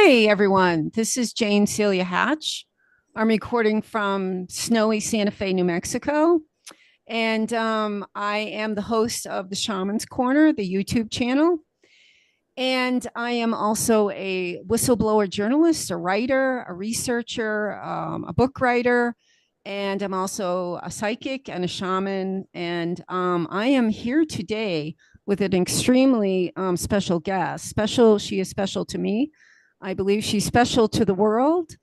Hi, everyone. This is Jane Celia Hatch. I'm recording from snowy Santa Fe, New Mexico. And I am the host of the Shaman's Corner, the YouTube channel. And I am also a whistleblower journalist, a writer, a researcher, a book writer. And I'm also a psychic and a shaman. And I am here today with an extremely special guest. She is special to me. I believe she's special to the world.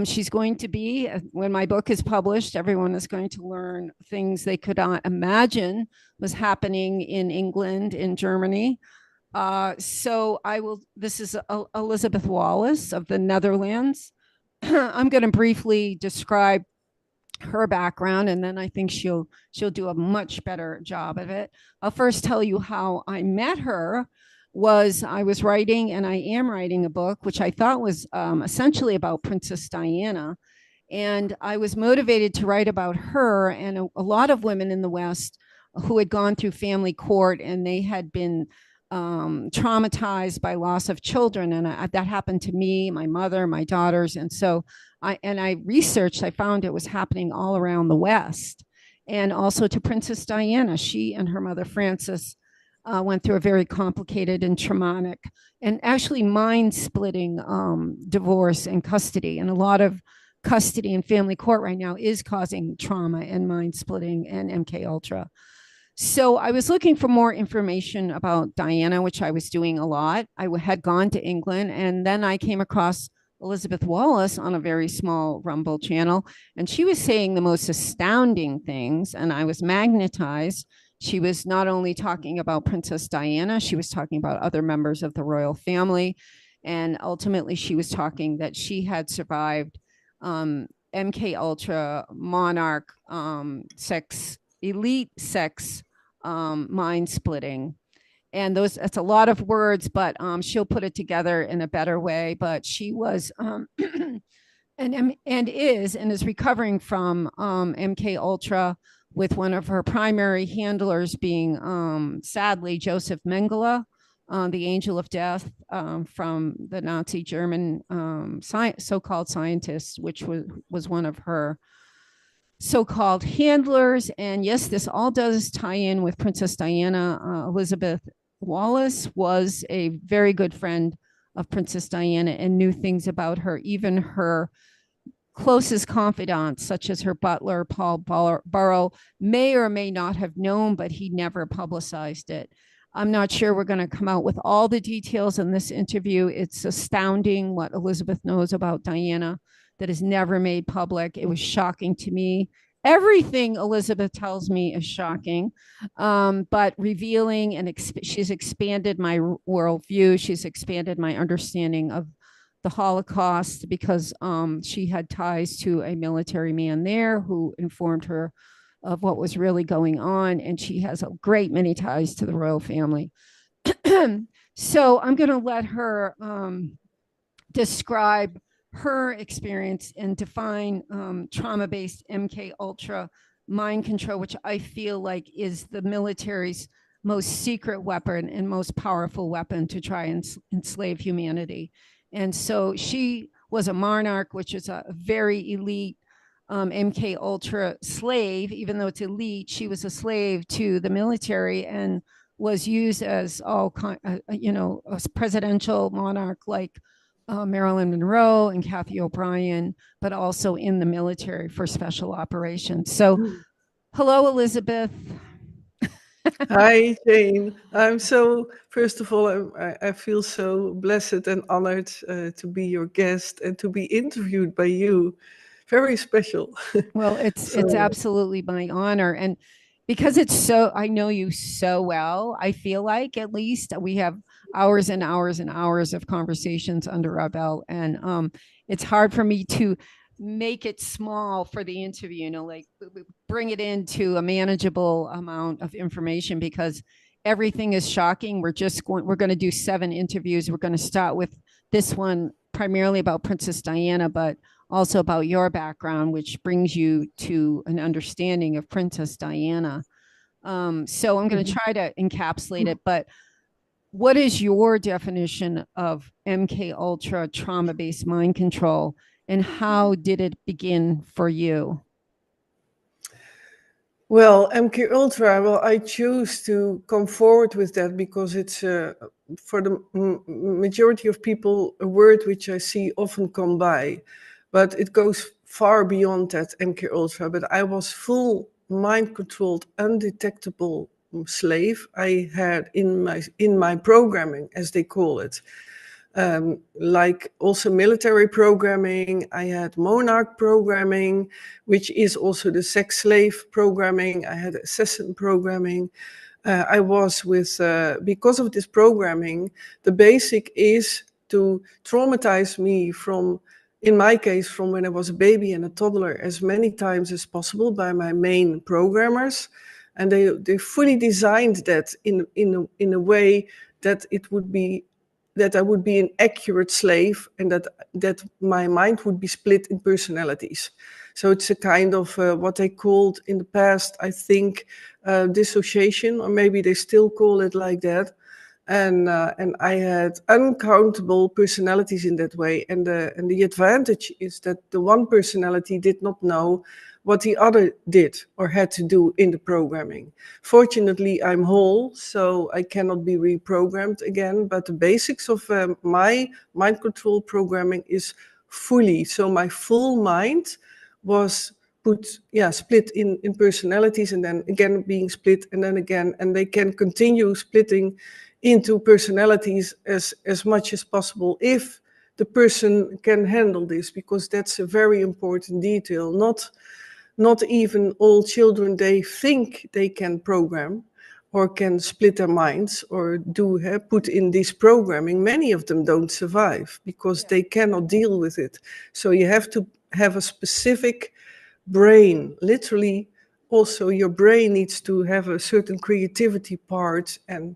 She's going to be, when my book is published, everyone is going to learn things they could not imagine was happening in England, in Germany. This is Elizabeth Wallace of the Netherlands. I'm going to briefly describe her background, and then I think she'll do a much better job of it. I'll first tell you how I met her. I was writing, and I am writing a book, which I thought was essentially about Princess Diana. And I was motivated to write about her and a lot of women in the West who had gone through family court, and they had been traumatized by loss of children. And that happened to me, my mother, my daughters. And so I researched, I found it was happening all around the West, and also to Princess Diana. She and her mother, Frances, went through a very complicated and traumatic and actually mind-splitting divorce and custody. And a lot of custody and family court right now is causing trauma and mind-splitting and MKUltra. So I was looking for more information about Diana, which I was doing a lot. I had gone to England, and then I came across Elizabeth Wallace on a very small Rumble channel, and she was saying the most astounding things, and I was magnetized. She was not only talking about Princess Diana, she was talking about other members of the royal family. And ultimately, she was talking that she had survived MKUltra, Monarch, elite sex, mind splitting. And that's a lot of words, but she'll put it together in a better way. But she was and is recovering from MKUltra, with one of her primary handlers being, sadly, Josef Mengele, the angel of death, from the Nazi German so-called scientist, which was one of her so-called handlers. And yes, this all does tie in with Princess Diana. Elizabeth Wallace was a very good friend of Princess Diana and knew things about her. Even her closest confidants, such as her butler, Paul Burrow, may or may not have known, but he never publicized it. I'm not sure we're going to come out with all the details in this interview. It's astounding what Elizabeth knows about Diana that is never made public. It was shocking to me. Everything Elizabeth tells me is shocking, but revealing, and she's expanded my worldview. She's expanded my understanding of the Holocaust, because she had ties to a military man there who informed her of what was really going on. And she has a great many ties to the royal family. So I'm going to let her describe her experience and define trauma-based MKUltra mind control, which I feel like is the military's most secret weapon and most powerful weapon to try and enslave humanity. And so she was a monarch, which is a very elite MKUltra slave. Even though it's elite, she was a slave to the military and was used as a presidential monarch like Marilyn Monroe and Kathy O'Brien, but also in the military for special operations. So, hello, Elizabeth. Hi, Jane. First of all, I feel so blessed and honored to be your guest and to be interviewed by you. Very special. Well, it's absolutely my honor. And because I know you so well, I feel like at least we have hours and hours and hours of conversations under our belt. And it's hard for me to make it small for the interview, like bring it into a manageable amount of information, because everything is shocking. We're going to do 7 interviews. We're going to start with this one primarily about Princess Diana, but also about your background, which brings you to an understanding of Princess Diana. So I'm going to try to encapsulate it, but what is your definition of MKUltra trauma-based mind control, and how did it begin for you? Well, MKUltra, well, I choose to come forward with that because it's, for the majority of people, a word which I see often come by. But it goes far beyond that, MKUltra. But I was full mind-controlled, undetectable slave I had in my programming, as they call it. Like also military programming. I had Monarch programming, which is also the sex slave programming. I had assassin programming. I was with, because of this programming, the basic is to traumatize me from, in my case, from when I was a baby and a toddler as many times as possible by my main programmers. And they fully designed that in a way that it would be, that I would be an accurate slave, and that my mind would be split in personalities. So it's a kind of what they called in the past, I think, dissociation, or maybe they still call it like that. And I had uncountable personalities in that way. And the advantage is that the one personality did not know what the other did or had to do in the programming. Fortunately, I'm whole, so I cannot be reprogrammed again. But the basics of my mind control programming is fully. So my full mind was split in personalities, and then again being split, and then again, and they can continue splitting into personalities as much as possible if the person can handle this, because that's a very important detail. Not even all children, they think they can program or can split their minds or put in this programming. Many of them don't survive because they cannot deal with it. So you have to have a specific brain, literally. Also, your brain needs to have a certain creativity part, and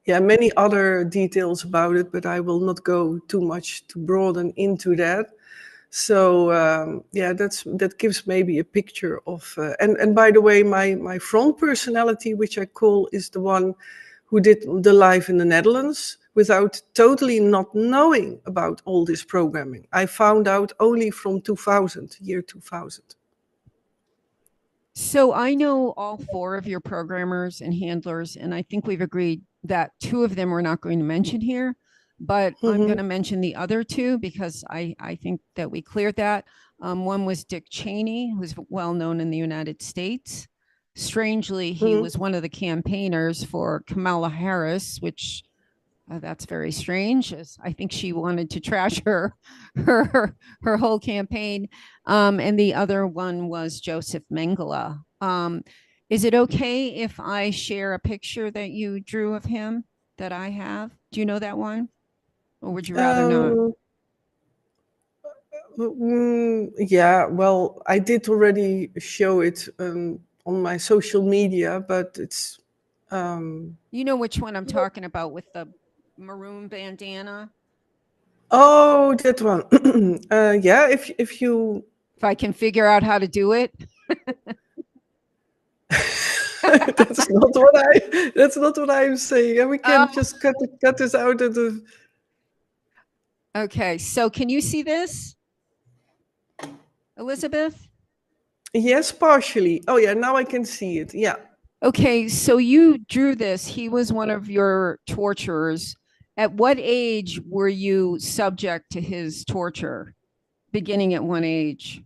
many other details about it, but I will not go too much to broaden into that. So that gives maybe a picture of, and by the way, my front personality, which I call, is the one who did the life in the Netherlands without totally not knowing about all this programming. I found out only from year 2000. So I know all four of your programmers and handlers, and I think we've agreed that two of them we're not going to mention here, but I'm going to mention the other two because I think that we cleared that. One was Dick Cheney, who's well known in the United States. Strangely, he was one of the campaigners for Kamala Harris, which that's very strange. As I think she wanted to trash her whole campaign. And the other one was Josef Mengele. Is it okay if I share a picture that you drew of him that I have? Do you know that one, or would you rather not? Yeah, well, I did already show it on my social media, but it's. You know which one I'm talking about with the maroon bandana? Oh, that one. Yeah, if you. If I can figure out how to do it. That's not what I. That's not what I'm saying. And we can just cut this out of the. Okay, so can you see this, Elizabeth? Yes, partially. Oh yeah, now I can see it. Yeah. Okay, so you drew this. He was one of your torturers. At what age were you subject to his torture? Beginning at what age?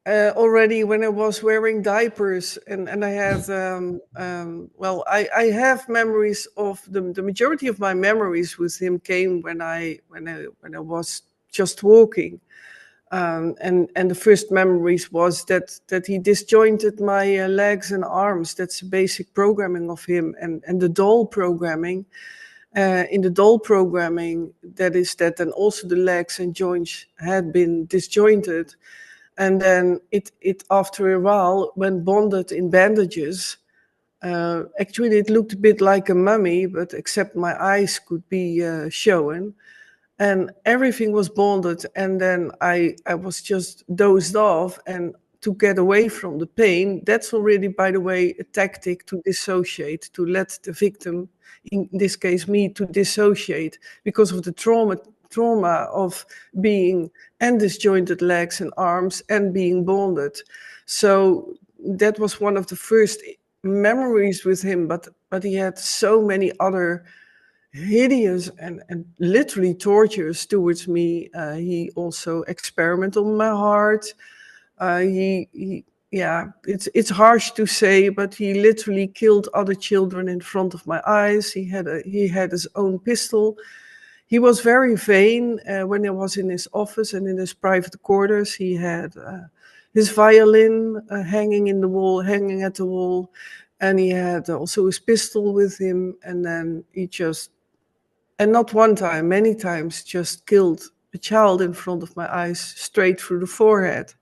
Already when I was wearing diapers, and I have well, I have memories of the majority of my memories with him came when I was just walking, and the first memories was that he disjointed my legs and arms. That's the basic programming of him, and the doll programming. In the doll programming, that is that, and also the legs and joints had been disjointed. And then it after a while, when bonded in bandages, actually it looked a bit like a mummy, but except my eyes could be shown, and everything was bonded. And then I was just dozed off, and to get away from the pain, that's already, by the way, a tactic to dissociate, to let the victim in this case me, to dissociate because of the trauma of being and disjointed legs and arms and being bonded. So that was one of the first memories with him, but he had so many other hideous and literally tortures towards me. He also experimented on my heart. He yeah, it's harsh to say, but he literally killed other children in front of my eyes. He had his own pistol. He was very vain when I was in his office and in his private quarters. He had his violin hanging in the wall, hanging at the wall, and he had also his pistol with him. And then he just, and not one time, many times, just killed a child in front of my eyes, straight through the forehead.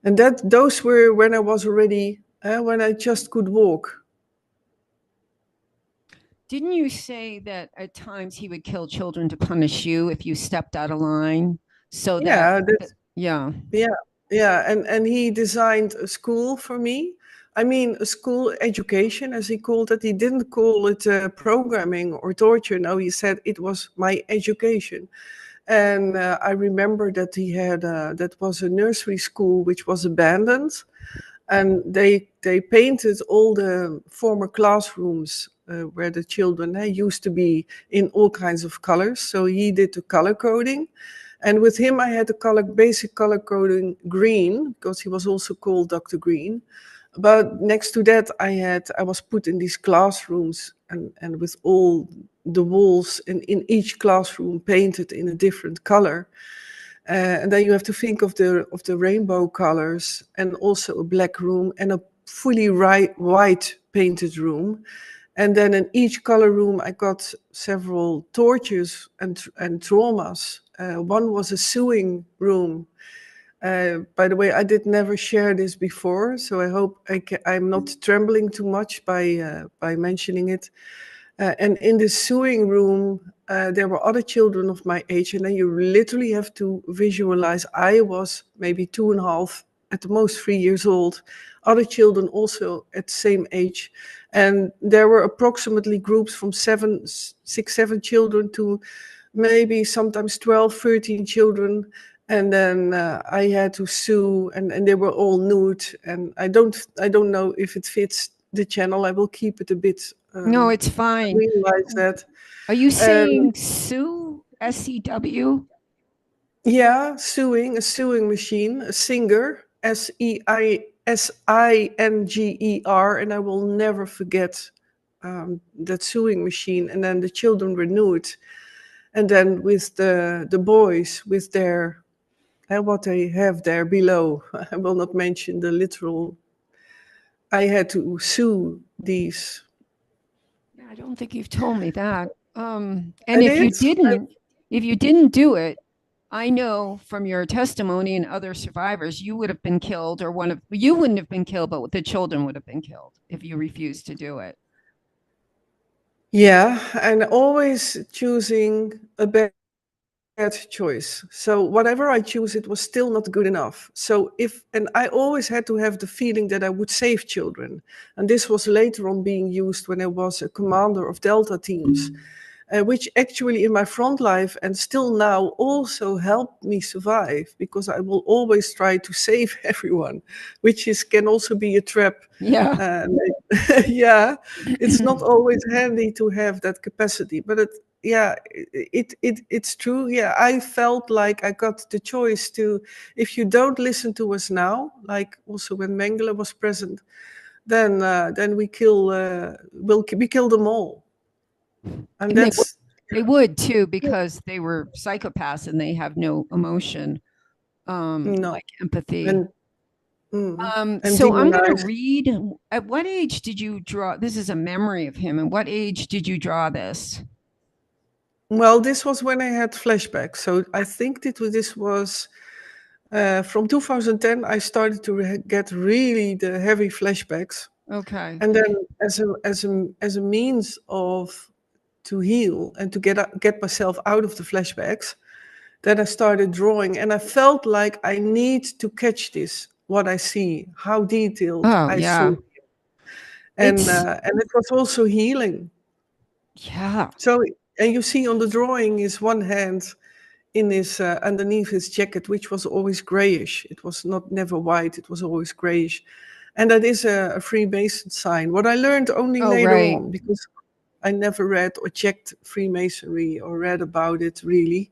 And those were when I was already, when I just could walk. Didn't you say that at times he would kill children to punish you if you stepped out of line? So that, Yeah, yeah. yeah, yeah. And he designed a school for me. I mean, a school education, as he called it. He didn't call it programming or torture. No, he said it was my education. And I remember that he had, that was a nursery school which was abandoned. And they painted all the former classrooms where the children used to be in all kinds of colors. So he did the color coding. And with him, I had the basic color coding green, because he was also called Dr. Green. But next to that, I was put in these classrooms, and with all the walls in each classroom painted in a different color. And then you have to think of the rainbow colors, and also a black room and a fully white painted room. And then in each color room, I got several tortures and traumas. One was a sewing room. By the way, I did never share this before, so I hope I'm not trembling too much by mentioning it. And in the sewing room, there were other children of my age, and then you literally have to visualize. I was maybe 2.5, at the most 3 years old. Other children also at the same age, and there were approximately groups from 7 children to maybe sometimes 12, 13 children. And then I had to sew, and they were all nude. And I don't know if it fits the channel. I will keep it a bit. No, it's I fine. realize that. Are you Um, saying Sue, SEW? yeah, a sewing machine, a singer, Singer, and I will never forget that sewing machine. And then the children were nude, and then with the boys with their what they have there below. I will not mention the literal. I had to sew these. I don't think you've told me that. And I did. if you didn't do it, I know from your testimony and other survivors, you would have been killed, or you wouldn't have been killed, but the children would have been killed if you refused to do it. Yeah, and always choosing a bad choice. So whatever I choose, it was still not good enough. And I always had to have the feeling that I would save children. And this was later on being used when I was a commander of Delta teams. Which actually in my front life and still now also helped me survive, because I will always try to save everyone, which can also be a trap. Yeah. Yeah, it's not always handy to have that capacity, but it's true. Yeah, I felt like I got the choice to, if you don't listen to us now, like also when Mengele was present, then we kill them all. And And that's they would too, because they were psychopaths and they have no emotion, no. like empathy. And and So I'm going to demonized. read. At what age did you draw? This is a memory of him. And what age did you draw this? Well, this was when I had flashbacks. So I think this was from 2010. I started to get really the heavy flashbacks, Okay. and then as a means of to heal and to get myself out of the flashbacks, then I started drawing, and I felt like I need to catch this, what I see, how detailed Oh, I yeah. saw, and it was also healing. Yeah. So, and you see on the drawing is one hand in his underneath his jacket, which was always grayish. It was not never white. It was always grayish, and that is a Freemason sign. What I learned only Oh, later right. on, because I never read or checked Freemasonry or read about it really,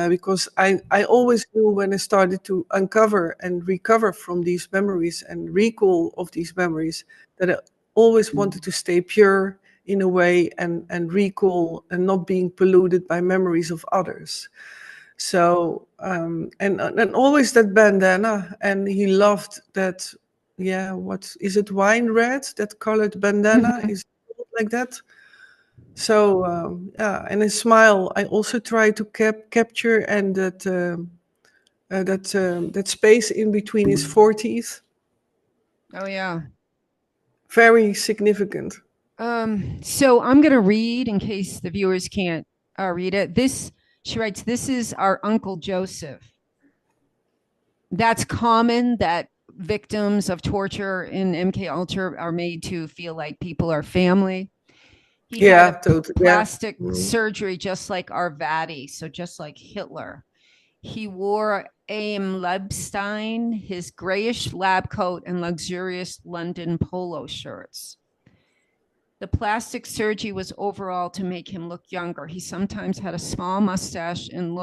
because I always knew when I started to uncover and recover from these memories and recall of these memories that I always wanted to stay pure in a way and recall and not being polluted by memories of others. So and always that bandana, and he loved that. Yeah, what is it? Wine red? That colored bandana Mhm. is it like that. So yeah, and his smile, I also try to capture, and that space in between his four teeth, Oh, yeah. very significant. So I'm going to read in case the viewers can't read it. She writes, this is our Uncle Joseph. That's common that victims of torture in MKUltra are made to feel like people are family. He had a Yeah, totally. Yeah. plastic surgery just like Arvadi, so just like Hitler. He wore A.M. Lebstein, his grayish lab coat, and luxurious London polo shirts. The plastic surgery was overall to make him look younger. He sometimes had a small mustache and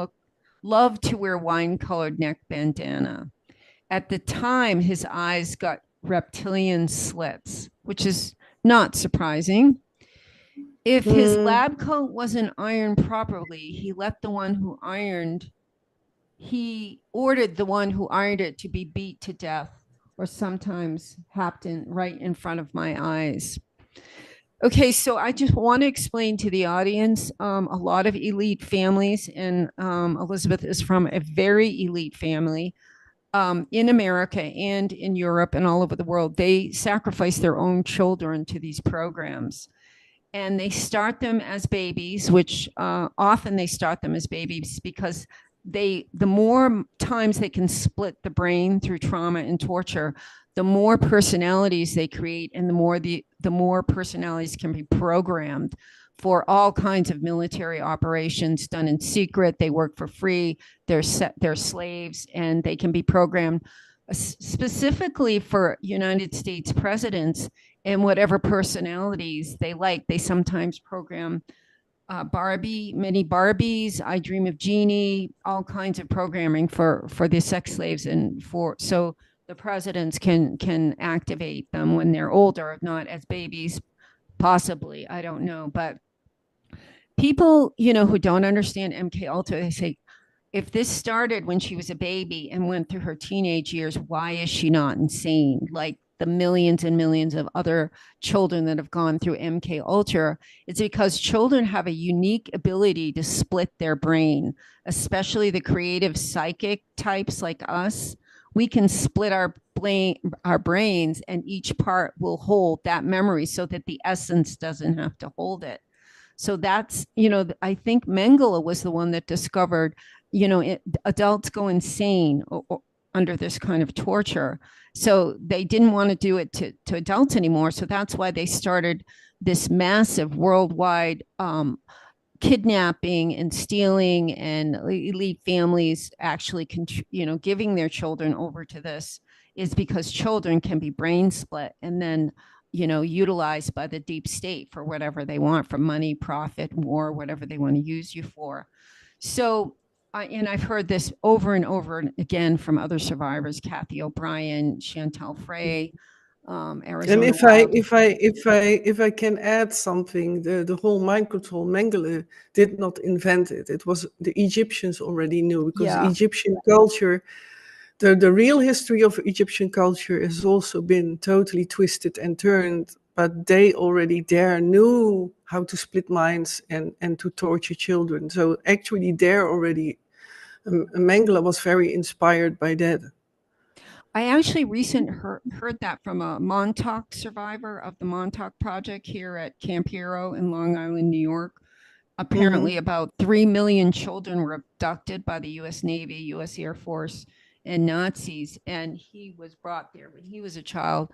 loved to wear wine-colored neck bandana. At the time, his eyes got reptilian slits, which is not surprising. If his Mm, lab coat wasn't ironed properly, he ordered the one who ironed it to be beat to death or sometimes happened right in front of my eyes. Okay, so I just want to explain to the audience a lot of elite families, and Elizabeth is from a very elite family in America and in Europe and all over the world. They sacrifice their own children to these programs. And they start them as babies, which often they start them as babies because the more times they can split the brain through trauma and torture, the more personalities they create, and the more personalities can be programmed for all kinds of military operations done in secret. They work for free. They're slaves, and they can be programmed specifically for United States presidents and whatever personalities they like. They sometimes program mini Barbies, I Dream of Jeannie, all kinds of programming for the sex slaves, and for so the presidents can activate them when they're older, not as babies, possibly. I don't know, but people who don't understand MK Ultra, they say, if this started when she was a baby and went through her teenage years, why is she not insane? Like the millions and millions of other children that have gone through MK Ultra, it's because children have a unique ability to split their brain, especially the creative psychic types like us. We can split our brains, and each part will hold that memory so that the essence doesn't have to hold it. So that's, I think Mengele was the one that discovered, adults go insane under this kind of torture. So they didn't want to do it to adults anymore. So that's why they started this massive worldwide kidnapping and stealing, and elite families actually, giving their children over to this is because children can be brain split and then utilized by the deep state for whatever they want, for money, profit, war, whatever they want to use you for. So and I've heard this over and over again from other survivors: Kathy O'Brien, Chantal Frey, and Arizona if I Wild. if I if I if I can add something, the whole mind control, Mengele did not invent it. It was the Egyptians already knew, because Yeah. Egyptian culture, the real history of Egyptian culture has also been totally twisted and turned, but they already there knew how to split minds and to torture children. So actually, there already, Mengele was very inspired by that. I actually heard that from a Montauk survivor of the Montauk Project here at Camp Hero in Long Island, New York. Apparently, Hmm. about 3 million children were abducted by the US Navy, US Air Force, and Nazis. And he was brought there when he was a child.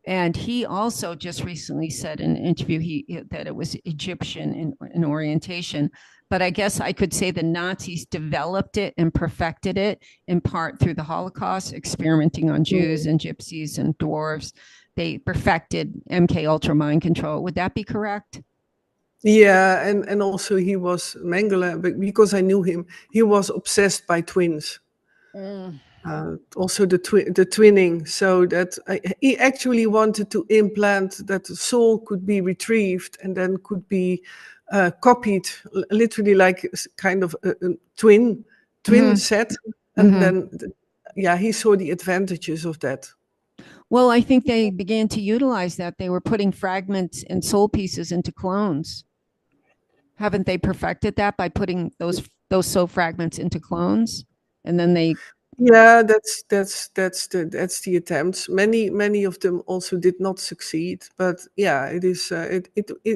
And he also just recently said in an interview that it was Egyptian in orientation. But I guess I could say the Nazis developed it and perfected it in part through the Holocaust, experimenting on Jews and gypsies and dwarves. They perfected MKUltra mind control. Would that be correct? Yeah, and also he was Mengele, but because I knew him, he was obsessed by twins. Mm. Also the twinning, so that he actually wanted to implant that the soul could be retrieved and then could be copied, literally like kind of a twin Mm-hmm. set, and Mm-hmm. then yeah, he saw the advantages of that. Well, I think they began to utilize that. They were putting fragments and soul pieces into clones. Haven't they perfected that by putting those soul fragments into clones? And then they Yeah, that's the attempts. Many of them also did not succeed, but yeah, it is.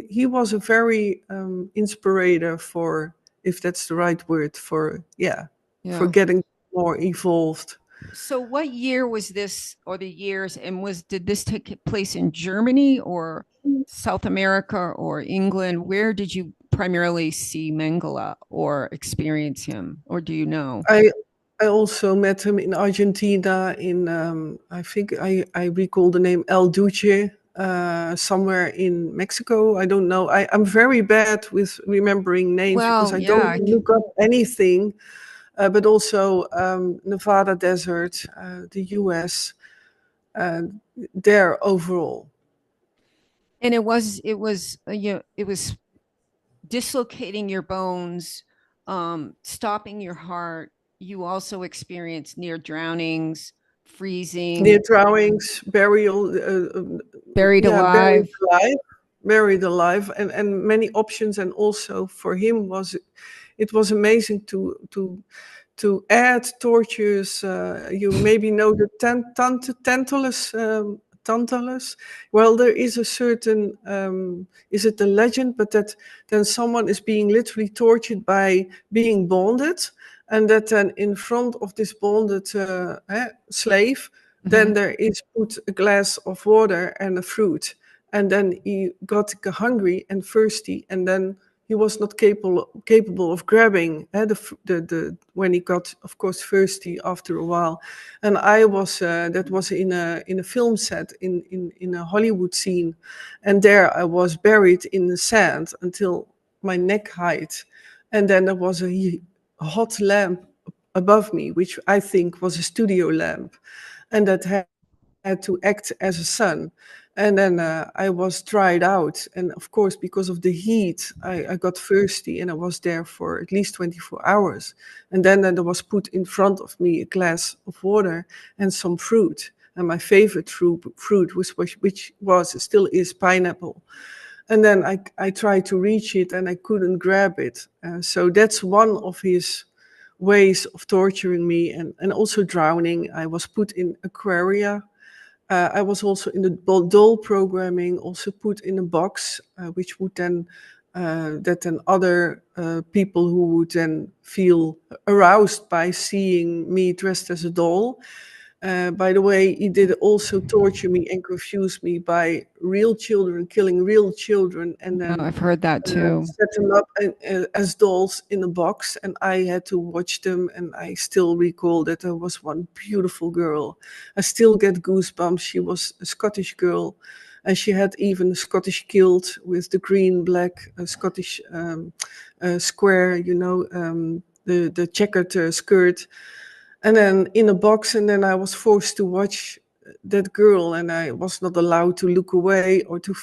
He was a very inspirator for, if that's the right word, for yeah, for yeah. getting more evolved. So what year was this, or the years, and was did this take place in Germany or South America or England? Where did you primarily see Mengele or experience him, or do you know? I I also met him in Argentina. In I think I recall the name El Duce. Somewhere in Mexico. I don't know. I'm very bad with remembering names because Well, I yeah, don't look up anything. But also Nevada desert, the US, uh, there overall. and it was dislocating your bones, stopping your heart. You also experienced near drownings, Near freezing, drawings, burial, buried yeah, alive. buried alive, and many options. And also for him it was amazing to add tortures. You maybe know the Tantalus. Tantalus. Well, there is a certain, is it a legend, but that then someone is being literally tortured by being bonded, and that then in front of this bonded slave, Mm-hmm. then there is put a glass of water and a fruit, and then he got hungry and thirsty, and then he was not capable of grabbing the when he got, of course, thirsty after a while. And I was that was in a film set in a Hollywood scene, and there I was buried in the sand until my neck height, and then there was a hot lamp above me, which I think was a studio lamp, and that had to act as a sun. And then I was dried out. And of course, because of the heat, I got thirsty and I was there for at least 24 hours. And then there was put in front of me a glass of water and some fruit. And my favorite fruit which was, still is, pineapple. And then I tried to reach it and I couldn't grab it. So that's one of his ways of torturing me, and also drowning. I was put in aquaria. I was also in the doll programming, also put in a box, which would then that then other people who would then feel aroused by seeing me dressed as a doll. By the way, he did also torture me and confuse me by real children, killing real children, and Oh, then I've heard that too. set them up as dolls in a box. And I had to watch them. And I still recall that there was one beautiful girl. I still get goosebumps. She was a Scottish girl, and she had even a Scottish kilt with the green, black Scottish square, the checkered skirt, and then in a box. And then I was forced to watch that girl, and I was not allowed to look away or to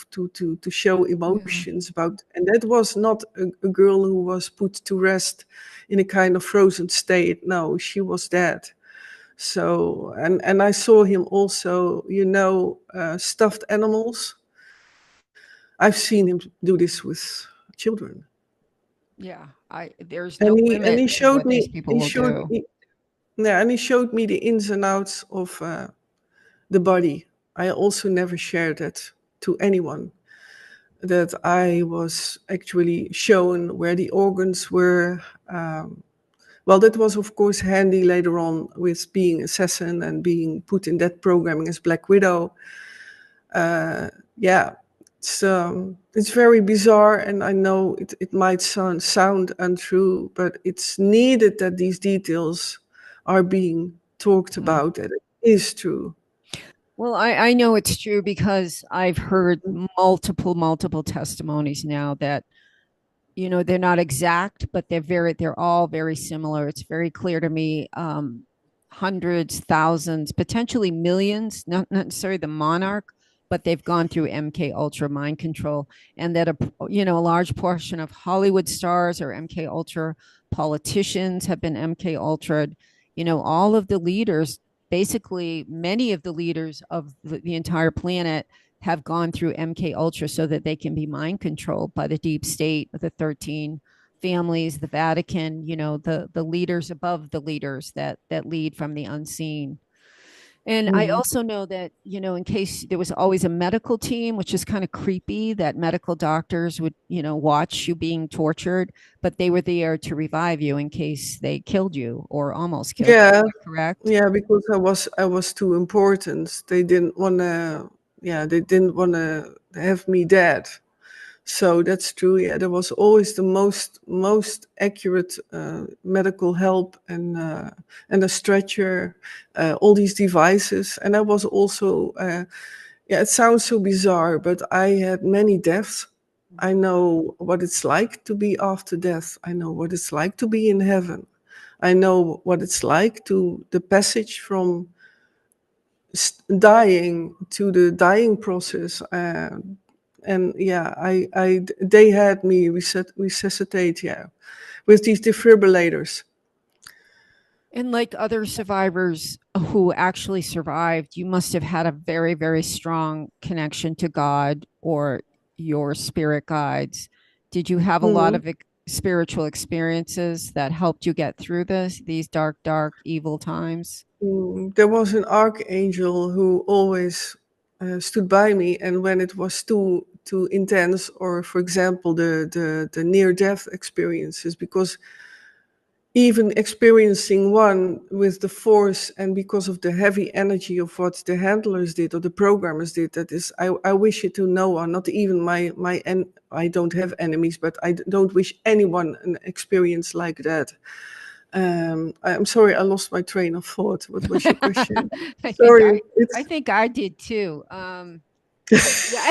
show Yeah. emotions about. And that was not a girl who was put to rest in a kind of frozen state. No, she was dead. So, and I saw him also, stuffed animals. I've seen him do this with children. Yeah. There's no And he limit to showed what these me people he will showed do. me yeah, and he showed me the ins and outs of the body. I also never shared that to anyone, that I was actually shown where the organs were. Well, that was, of course, handy later on with being assassin and being put in that programming as Black Widow. uh, yeah, it's very bizarre, and I know it might sound untrue, but it's needed that these details are being talked Mhm. about, and it is true. Well, I know it's true because I've heard multiple testimonies now that, they're not exact, but they're all very similar. It's very clear to me. Hundreds, thousands, potentially millions, not necessarily the Monarch, but they've gone through MK Ultra mind control, and that a large portion of Hollywood stars or MK Ultra politicians have been MK Ultra. All of the leaders, basically many of the leaders of the entire planet, have gone through MK Ultra so that they can be mind controlled by the deep state, the 13 families, the Vatican, the leaders above the leaders that lead from the unseen. And I Mhm. also know that, in case there was always a medical team, which is kind of creepy, that medical doctors would, watch you being tortured, but they were there to revive you in case they killed you or almost killed you. Is Yeah, that correct? yeah, because I was too important. They didn't wanna have me dead. So that's true. Yeah, there was always the most accurate medical help, and a stretcher, all these devices, and I was also. Yeah, it sounds so bizarre, but I had many deaths. I know what it's like to be after death. I know what it's like to be in heaven. I know what it's like to the passage from dying to the dying process. And yeah, they had me resuscitate, yeah, with these defibrillators. And like other survivors who actually survived, you must have had a very, very strong connection to God or your spirit guides. Did you have a lot Mhm. of spiritual experiences that helped you get through these dark, dark, evil times? There was an archangel who always stood by me, and when it was too intense, or for example, the near death experiences, because even experiencing one with the force and because of the heavy energy of what the handlers did or the programmers did, that is, I wish it to no one, not even I don't have enemies, but don't wish anyone an experience like that. I'm sorry, I lost my train of thought. What was your question? I think Sorry, I I it's think I did too. Yeah.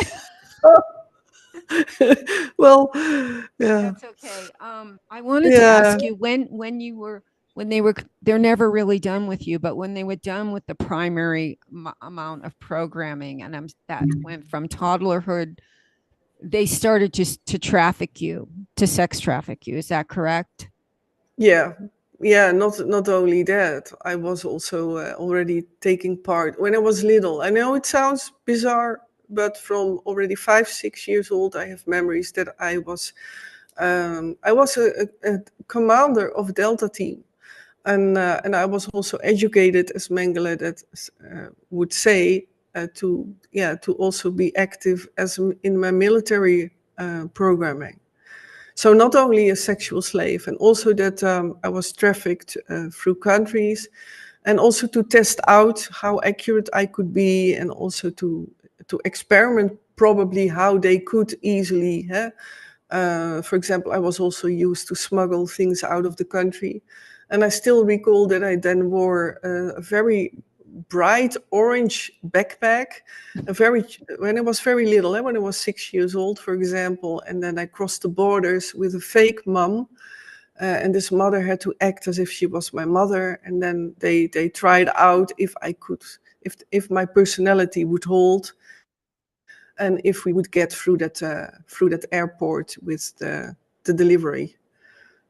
well, yeah, That's okay. I wanted to yeah. ask you when they're never really done with you, but when they were done with the primary amount of programming, and that went from toddlerhood, they started just to traffic you, to sex traffic you. Is that correct? Yeah, yeah. Not only that, I was also already taking part when I was little. I know it sounds bizarre, but from already 5, 6 years old, I have memories that I was a commander of Delta Team, and I was also educated, as Mengele that would say, to also be active in my military programming. So not only a sexual slave, and also that I was trafficked through countries, and also to test out how accurate I could be, and also to experiment probably how they could easily. For example, I was also used to smuggle things out of the country, and I still recall that I then wore a very bright orange backpack, when I was very little, when I was 6 years old, for example, and then I crossed the borders with a fake mum, and this mother had to act as if she was my mother, and then they tried out if I could, if my personality would hold, and if we would get through that airport with the delivery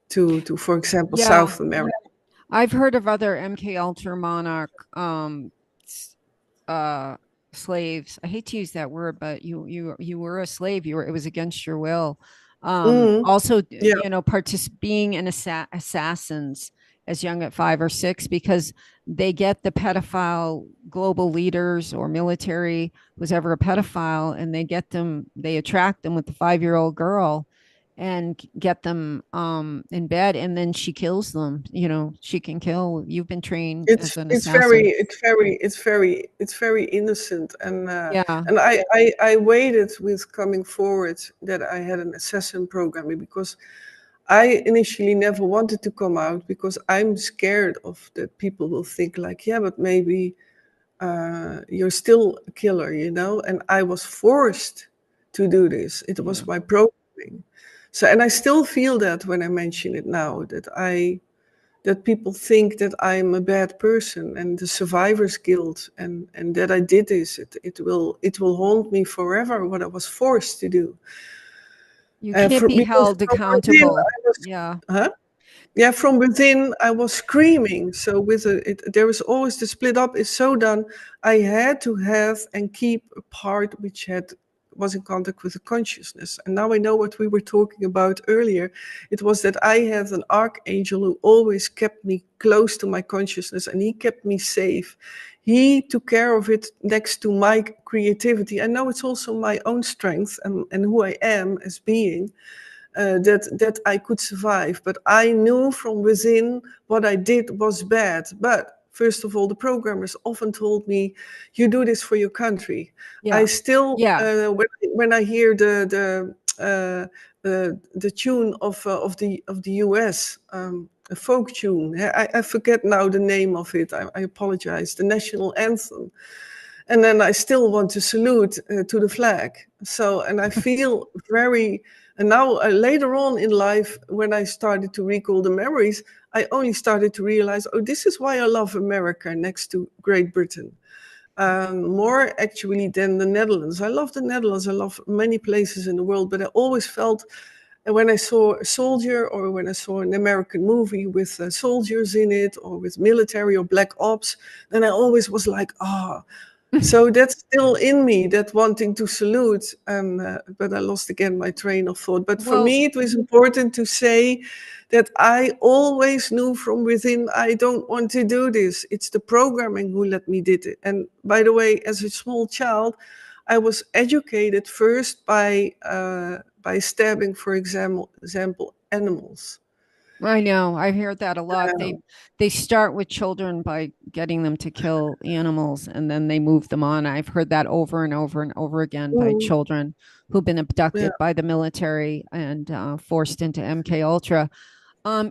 to for example Yeah, South America. I've heard of other MK Ultra Monarch uh slaves. I hate to use that word, but you were a slave. It was against your will. Mm, Also, yeah. being an assassins as young at 5 or 6, because they get the pedophile global leaders or military who's ever a pedophile, and they attract them with the 5-year-old girl, and get them in bed, and then she kills them. She can kill. You've been trained as an It's very assassin. it's very innocent, Yeah. and I waited with coming forward that I had an assassin programming because I initially never wanted to come out because I'm scared of that people will think like, yeah, but maybe you're still a killer, and I was forced to do this. It Yeah. was my programming. So, and I still feel that when I mention it now, that people think that I'm a bad person and the survivor's guilt, and that I did this. It will haunt me forever. What I was forced to do, You can't be because held from within accountable. I was, Yeah. huh? Yeah, from within I was screaming. So there was always the split up is so done. I had to have and keep a part which was in contact with the consciousness. And now I know what we were talking about earlier. It was that I had an archangel who always kept me close to my consciousness, and he kept me safe. He took care of it next to my creativity. I know it's also my own strength and who I am as being, that I could survive. But I knew from within what I did was bad. But first of all, the programmers often told me, "You do this for your country." I Yeah. still, Yeah. when I hear the tune of the U.S. A folk tune. I forget now the name of it. I apologize. The national anthem, and then I still want to salute to the flag. So, and I feel very, and now later on in life, when I started to recall the memories, I only started to realize, oh, this is why I love America next to Great Britain. More actually than the Netherlands. I love the Netherlands. I love many places in the world, but I always felt, and when I saw a soldier or when I saw an American movie with soldiers in it or with military or black ops, then I always was like, ah, so that's still in me, that wanting to salute. But I lost again my train of thought. But for Well, me, it was important to say that I always knew from within, I don't want to do this. It's the programming who let me did it. And by the way, as a small child, I was educated first by stabbing, for example, animals. I know. I've heard that a lot. Uh, they start with children by getting them to kill animals, and then they move them on. I've heard that over and over and over again by mm, children who've been yeah. abducted by the military and forced into MKUltra.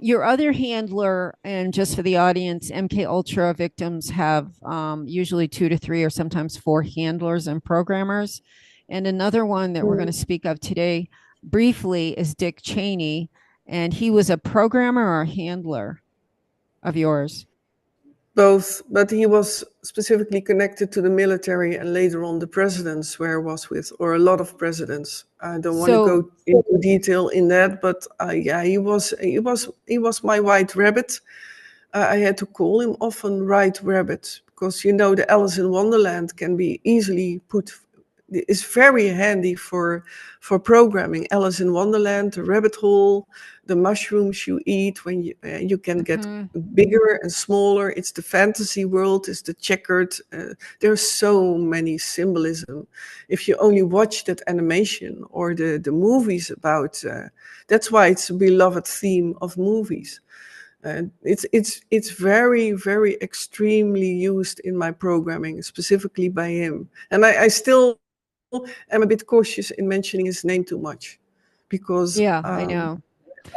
Your other handler, and just for the audience, MKUltra victims have usually 2 to 3 or sometimes 4 handlers and programmers. And another one that we're going Mm. to speak of today briefly is Dick Cheney, and he was a programmer or a handler of yours. Both, but he was specifically connected to the military and later on the presidents where I was with, or a lot of presidents. I don't want to So, go into detail in that, but yeah, he was my white rabbit. I had to call him often White Rabbit because the Alice in Wonderland can be easily put. Is very handy for programming. Alice in Wonderland, the rabbit hole, the mushrooms you eat when you can get mhm, bigger and smaller. It's the fantasy world. It's the checkered. There's so many symbolism. If you only watch that animation or the movies about, that's why it's a beloved theme of movies. And it's very very extremely used in my programming, specifically by him. And I still am a bit cautious in mentioning his name too much, because yeah, I know.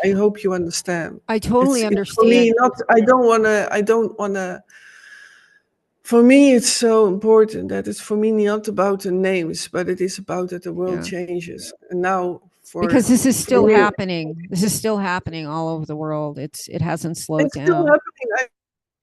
I hope you understand. I It's totally it's for me understand. not. I don't wanna. For me, it's so important that it's for me not about the names, but it is about that the world Yeah. changes. And now Because this is for still me, happening. This is still happening all over the world. It hasn't slowed it's still down. happening.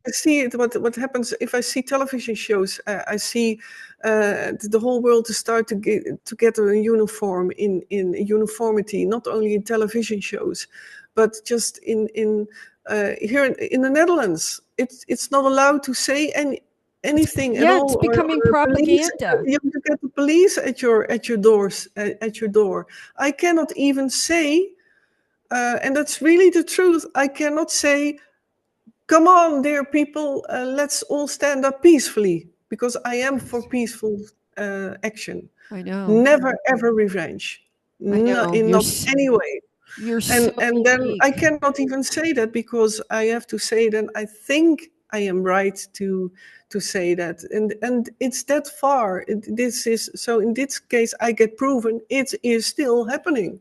I see it. What happens if I see television shows? I see the whole world to start to get together in uniform, in uniformity, not only in television shows, but just in here in the Netherlands. It's not allowed to say anything at Yeah, it's all, becoming or police. propaganda. You have to get the police at your doors at your door. I cannot even say, and that's really the truth. I cannot say, come on, dear people, let's all stand up peacefully, because I am for peaceful action. I know. Never ever revenge. I No, know. in not any way. You're so And then I unique. cannot even say that, because I have to say that I think I am right to say that, and it's that far. This is so. In this case, I get proven it is still happening.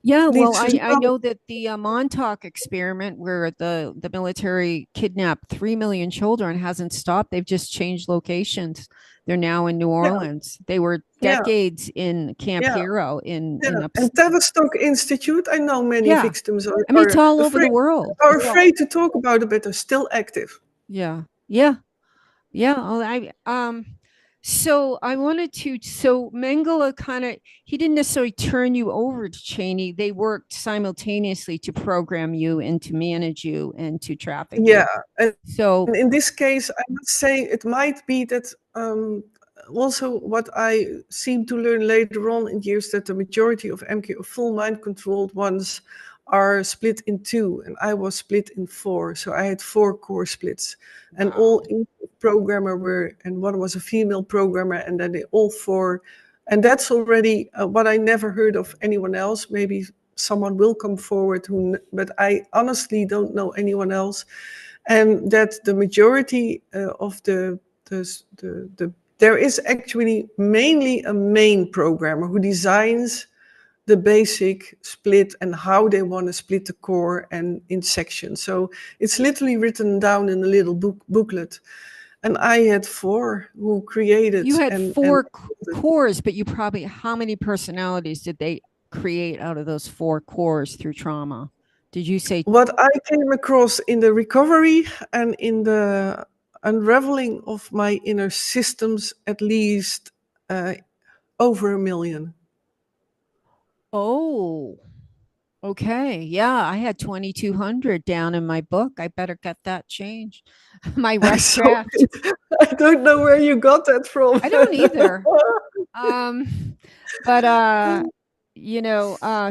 Yeah, well, Needs to I stop. know that the Montauk experiment, where the military kidnapped 3 million children, hasn't stopped. They've just changed locations. They're now in New Yeah, Orleans. They were yeah, decades in Camp yeah, Hero yeah. in And Tavistock Institute, I know many yeah. victims I mean, it's all over the afraid world. are It's all afraid to talk about it, but are still active. yeah. Yeah. Yeah, so I wanted to so Mengele kind of he didn't necessarily turn you over to Cheney. They worked simultaneously to program you and to manage you and to traffic Yeah, you. and So, in this case, I must say it might be that also what I seem to learn later on in years, that the majority of MK or full mind controlled ones are split in two, and I was split in four. So I had four core splits, and all wow. programmer were, and one was a female programmer, and then they all four, and that's already what I never heard of anyone else. Maybe someone will come forward but I honestly don't know anyone else, and that the majority of the there is actually mainly a main programmer who designs the basic split and how they want to split the core and in sections. So it's literally written down in a little booklet. And I had four who created You had and four cores, but you probably how many personalities did they create out of those four cores through trauma? Did you say what I came across in the recovery and in the unraveling of my inner systems, at least over 1 million. oh, okay. Yeah, I had 2,200 down in my book. I better get that changed. My rough So draft. I don't know where you got that from. I don't either. Um, but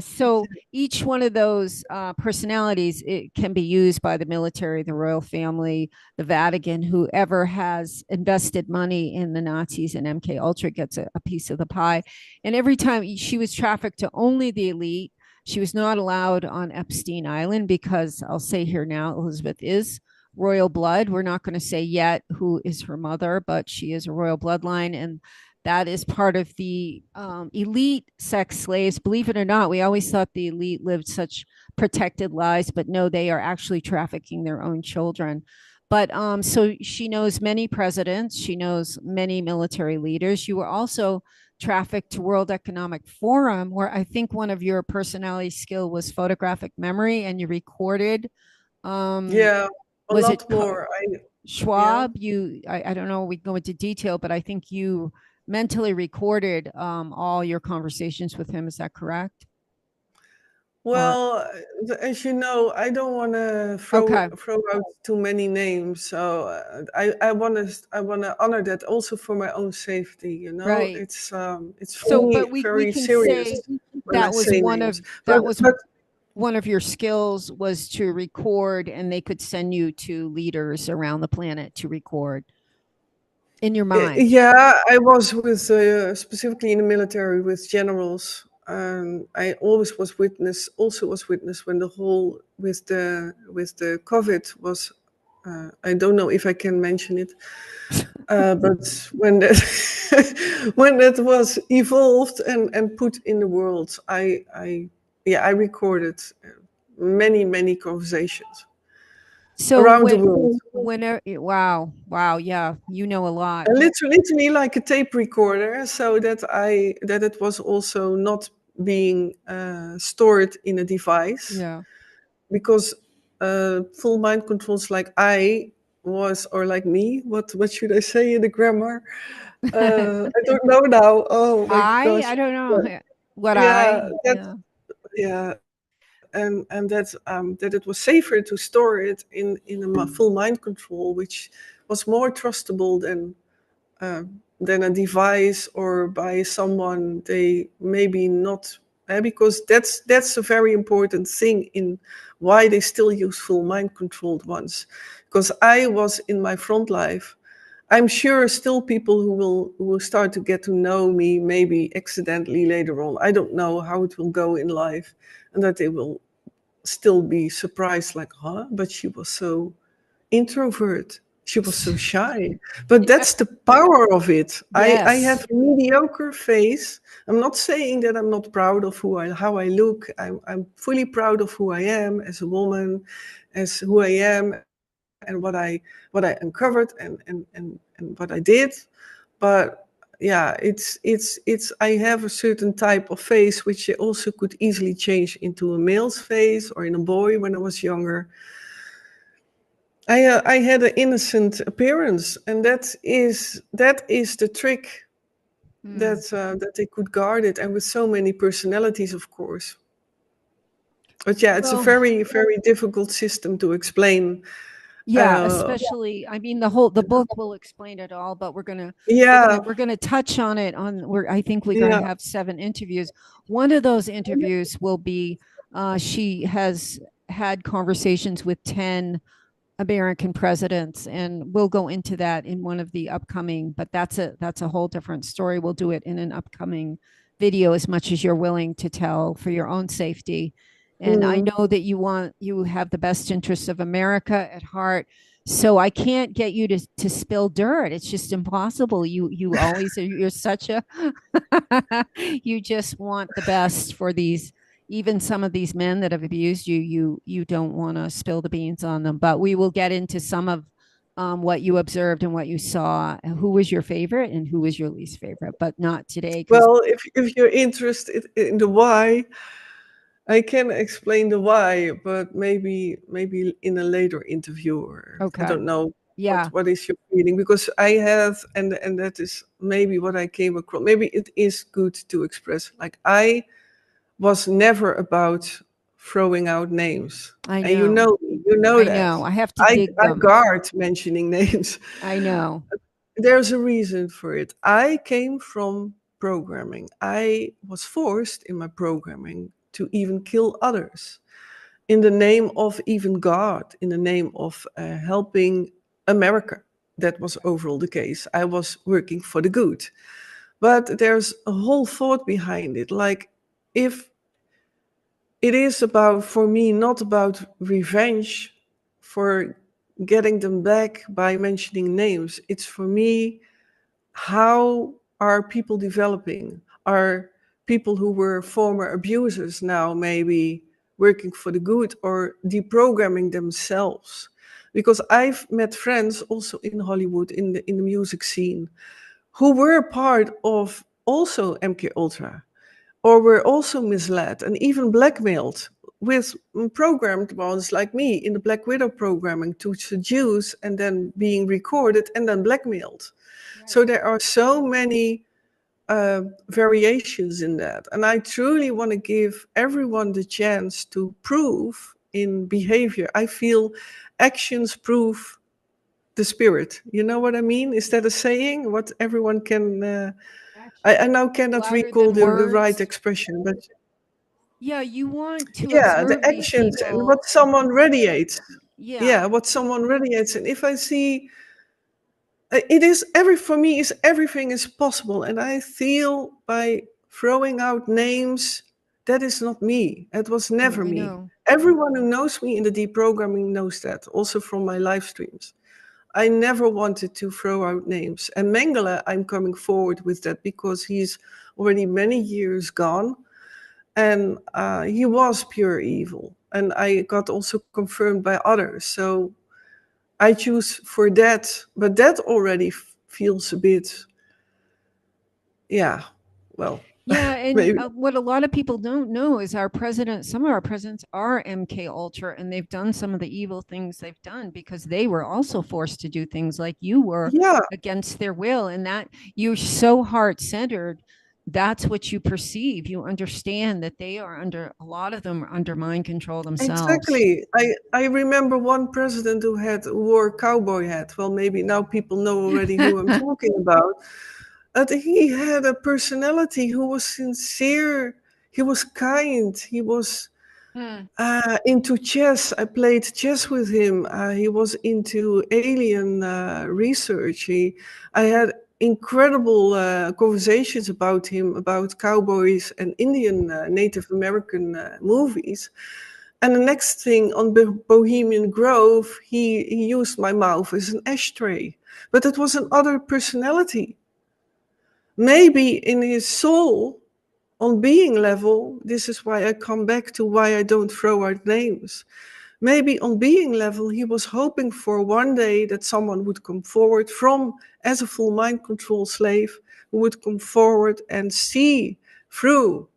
so each one of those personalities, it can be used by the military, the royal family, the Vatican, whoever has invested money in the Nazis, and MKUltra gets a piece of the pie. And every time she was trafficked to only the elite, she was not allowed on Epstein Island, because I'll say here now, Elizabeth is royal blood. We're not going to say yet who is her mother, but she is a royal bloodline. And that is part of the elite sex slaves. Believe it or not, we always thought the elite lived such protected lives, but no, they are actually trafficking their own children. But so she knows many presidents, she knows many military leaders. You were also trafficked to World Economic Forum, where I think one of your personality skill was photographic memory, and you recorded. Um, Yeah, a was it lot more. Yeah. Schwab? I don't know. We can go into detail, but I think you mentally recorded all your conversations with him. Is that correct? Or Well, as you know, I don't want to okay, throw out too many names. So I want to honor that also for my own safety. right. It's for So, me but we very can serious say when I say names. that was But one of your skills was to record, and they could send you to leaders around the planet to record in your mind. yeah, I was with specifically in the military with generals. I always was witness when the whole with the COVID was. I don't know if I can mention it, but when that when that was evolved and put in the world, I recorded many conversations So around the world. whenever wow, yeah, you know a lot. Literally like a tape recorder, so that it was also not being stored in a device, Yeah. because full mind controls like I was, or like me, what should I say in the grammar? I don't know now. Oh my I gosh. don't know what Yeah, that yeah. yeah, and that it was safer to store it in a full mind control, which was more trustable than a device or by someone they maybe not, because that's a very important thing in why they still use full mind controlled ones. Because I was in my front life, I'm sure still people who will start to get to know me maybe accidentally later on. I don't know how it will go in life, and that they will still be surprised, like, huh? But she was so introvert. She was so shy. But Yeah. that's the power of it. I Yes. have a mediocre face. I'm not saying that I'm not proud of how I look. I'm fully proud of who I am as a woman, as who I am, and what I uncovered and what I did. But yeah, it's I have a certain type of face which also could easily change into a male's face or in a boy when I was younger. I had an innocent appearance, and that is the trick Mm. that they could guard it, and with so many personalities, of course. But yeah, it's a Well, very very difficult system to explain. yeah, Uh, especially, I mean, the book will explain it all, but yeah, we're gonna touch on it on we're I think we're gonna yeah. have 7 interviews. One of those interviews will be she has had conversations with 10 American presidents, and we'll go into that in one of the upcoming, but that's a whole different story. We'll do it in an upcoming video as much as you're willing to tell for your own safety. And I Mm. know that you have the best interests of America at heart. So I can't get you to spill dirt. It's just impossible. You always you're such a you just want the best for these, even some of these men that have abused you. You don't want to spill the beans on them. But we will get into some of what you observed and what you saw. Who was your favorite and who was your least favorite? But not today, because Well, if you're interested in the why, I can explain the why, but maybe in a later interview, or I okay, don't know yeah, what is your feeling, because I have, and that is maybe what I came across. Maybe it is good to express. Like, I was never about throwing out names, I and know, you know I that. know. I have to I dig I them. guard mentioning names. I know. There's a reason for it. I came from programming. I was forced in my programming to even kill others in the name of even God, in the name of helping America. That was overall the case. I was working for the good. But there's a whole thought behind it. Like, if it is about, for me, not about revenge for getting them back by mentioning names, it's for me, how are people developing? Are people who were former abusers now maybe working for the good or deprogramming themselves? Because I've met friends also in Hollywood, in the music scene, who were part of also MKUltra, or were also misled and even blackmailed with programmed ones like me in the Black Widow programming to seduce and then being recorded and then blackmailed. So Right. there are so many variations in that. And I truly want to give everyone the chance to prove in behavior. I feel actions prove the spirit. You know what I mean? Is that a saying? What everyone can. I Actions now speak cannot louder recall than the right words. expression, but Yeah, you want to yeah, the observe these actions and people what and someone radiates. yeah, Yeah, what someone radiates. And if I see it is every for me is everything is possible, and I feel by throwing out names, that is not me. It was never I me. know. Everyone who knows me in the deprogramming knows that, also from my live streams. I never wanted to throw out names. And Mengele, I'm coming forward with that because he's already many years gone, and he was pure evil. And I got also confirmed by others. So I choose for that, but that already feels a bit, yeah, well, Yeah, and maybe, what a lot of people don't know is some of our presidents are MK Ultra, and they've done some of the evil things they've done because they were also forced to do things like you were yeah, against their will, and that you're so heart centered. That's what you perceive. You understand that they are under a lot of them are under mind control themselves. exactly. I remember one president who wore a cowboy hat. Well, maybe now people know already who I'm talking about. But he had a personality who was sincere. He was kind. He was Hmm. Into chess. I played chess with him. He was into alien research. I had incredible conversations about him, about cowboys and Indian Native American movies. And the next thing on Bohemian Grove, he used my mouth as an ashtray. But it was another personality. Maybe in his soul, on being level, this is why I come back to why I don't throw out names. Maybe on being level, he was hoping for one day that someone would come forward from, as a full mind control slave, who would come forward and see through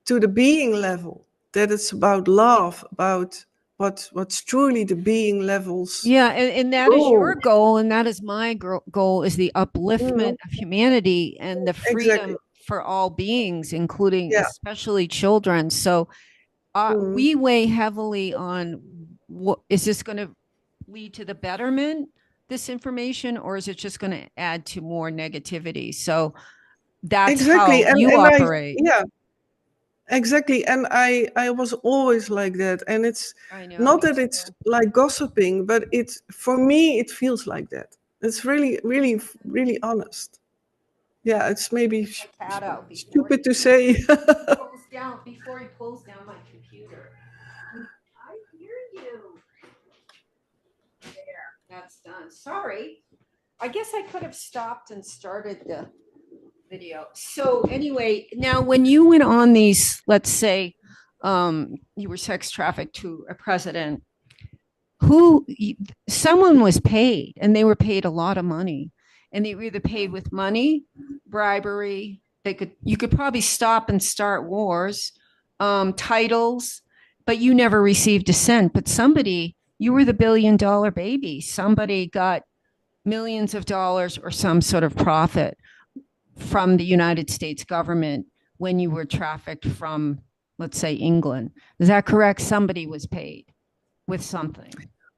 to the being level, that it's about love, about what's truly the being level's Yeah, and that is your role. goal, and that is my goal is the Mm, upliftment of humanity and the exactly. freedom for all beings, including Yeah. especially children. So Mm. we weigh heavily on what is this going to lead to the betterment, this information, or is it just going to add to more negativity? So that's Exactly. how you And I, operate. yeah, exactly. And I was always like that. And it's I know, not me that it's too. like gossiping, but it's, for me, it feels like that. It's really, really, really honest. Yeah, it's maybe My cat out before stupid to say. he pulls down my computer. I hear you. There, that's done. Sorry. I guess I could have stopped and started the video. So anyway, now when you went on these, let's say, you were sex trafficked to a president who someone was paid, and they were paid a lot of money, and they were either paid with money, bribery. You could probably stop and start wars, titles, but you never received a cent. But somebody, you were the $1 billion baby. Somebody got millions of dollars or some sort of profit from the United States government when you were trafficked from, let's say, England. Is that correct? Somebody was paid with something.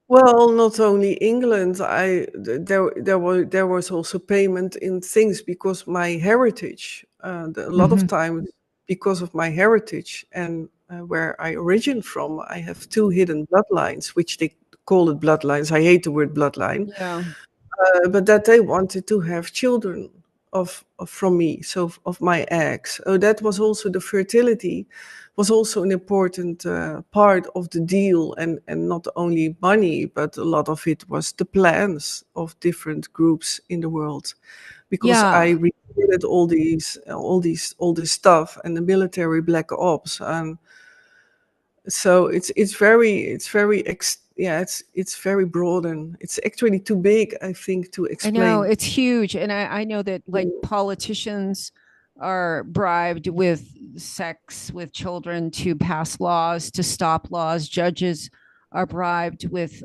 Well, not only England, there was also payment in things because my heritage, a lot of Mm-hmm. times because of my heritage and where I origin from, I have two hidden bloodlines, which they call it bloodlines. I hate the word bloodline, Yeah. but that they wanted to have children from me, so of my eggs. So that was also the fertility, was also an important part of the deal, and not only money, but a lot of it was the plans of different groups in the world, because I Yeah. repeated all this stuff and the military black ops, and so it's very broad, and it's actually too big, I think, to I know explain. it's huge. And I know that like politicians are bribed with sex with children to pass laws, to stop laws. Judges are bribed with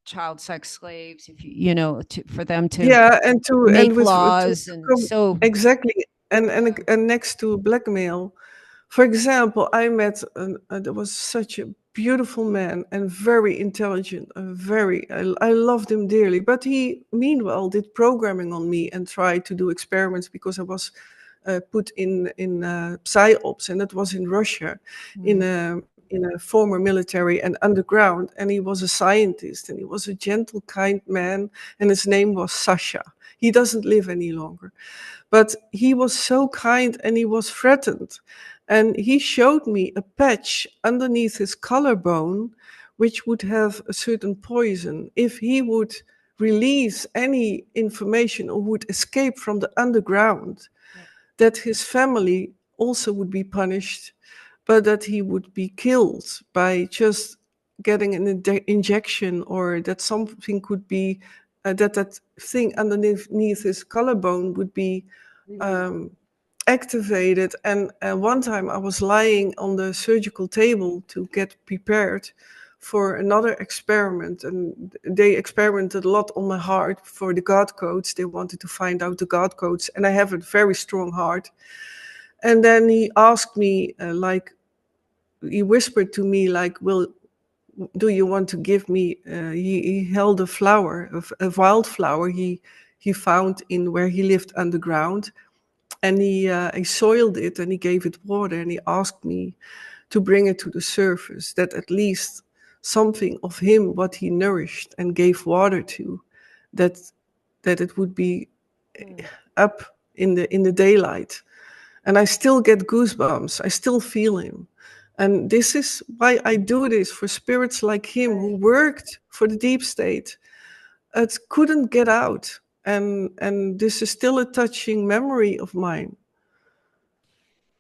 child sex slaves, if for them to Yeah, and make with laws. to And come so, exactly, yeah. and next to blackmail, for example, I met there was such a beautiful man and very intelligent, I loved him dearly, but he meanwhile did programming on me and tried to do experiments because I was put in psyops, and that was in Russia, Mm. in a former military and underground. And he was a scientist, and he was a gentle, kind man, and his name was Sasha. He doesn't live any longer, but he was so kind, and he was threatened. And he showed me a patch underneath his collarbone, which would have a certain poison. If he would release any information or would escape from the underground, Yeah. that his family also would be punished, but that he would be killed by just getting an injection, or that something could be, that thing underneath his collarbone would be Release. um, activated. And one time I was lying on the surgical table to get prepared for another experiment, and they experimented a lot on my heart for the God codes. They wanted to find out the God codes, and I have a very strong heart. And then he asked me, he whispered to me, like, "Well, do you want to give me?" He held a flower, a wildflower he found in where he lived underground, and he soiled it, and he gave it water, and he asked me to bring it to the surface, that at least something of him, what he nourished and gave water to, that it would be up in the daylight. And I still get goosebumps. I still feel him. And this is why I do this, for spirits like him who Right. worked for the deep state. It couldn't get out. And this is still a touching memory of mine.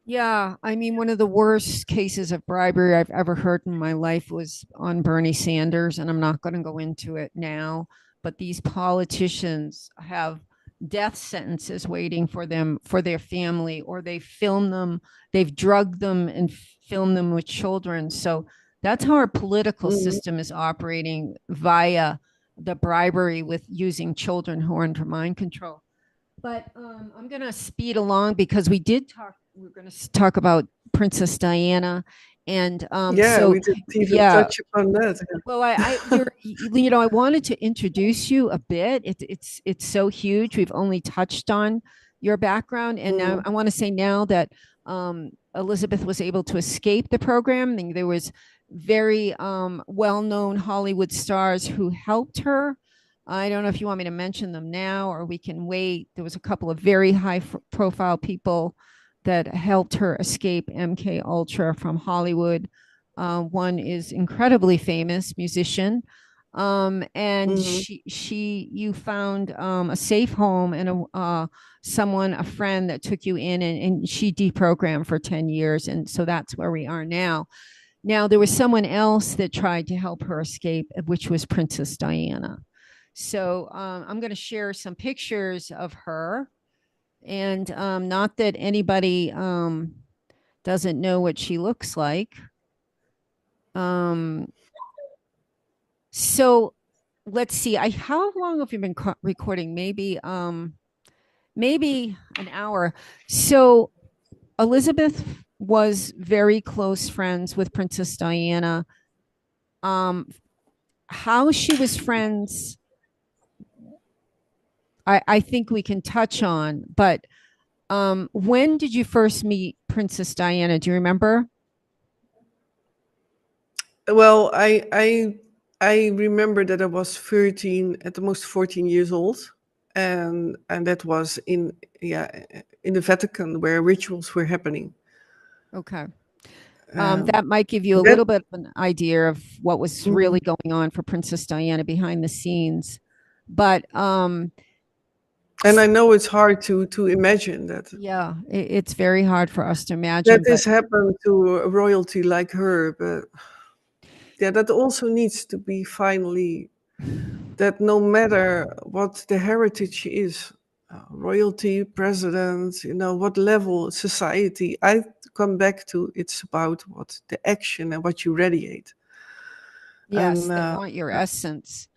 Yeah, I mean, one of the worst cases of bribery I've ever heard in my life was on Bernie Sanders, and I'm not going to go into it now, but these politicians have death sentences waiting for them, for their family, or they film them, they've drugged them and filmed them with children. So that's how our political Mhm. system is operating via the bribery with using children who are under mind control. But I'm going to speed along because we did talk. We're going to talk about Princess Diana, and Yeah, we didn't even yeah. touch upon that. Well, I wanted to introduce you a bit. It's so huge. We've only touched on your background, and now Mm, I want to say now that Elizabeth was able to escape the program. And there was very well-known Hollywood stars who helped her. I don't know if you want me to mention them now or we can wait. There was a couple of very high-profile people that helped her escape MKUltra from Hollywood. One is incredibly famous musician, and mhm. you found a safe home and a friend that took you in, and she deprogrammed for 10 years, and so that's where we are now. Now there was someone else that tried to help her escape, which was Princess Diana. So I'm going to share some pictures of her, and not that anybody doesn't know what she looks like. Um, so let's see. How long have you been recording? Maybe an hour. So Elizabeth was very close friends with Princess Diana. Um, how she was friends, I think we can touch on, but when did you first meet Princess Diana? Do you remember? Well, I remember that I was 13, at the most 14 years old, and that was in, yeah, in the Vatican where rituals were happening. Okay. Um, That might give you a that little bit of an idea of what was mm, really going on for Princess Diana behind the scenes. But and I know it's hard to imagine that yeah, it's very hard for us to that imagine. But this happened to a royalty like her, but yeah, that also needs to be finally, that no matter what the heritage is, royalty, president, what level society, I come back to, it's about what the action and what you radiate. yes, And they want your essence.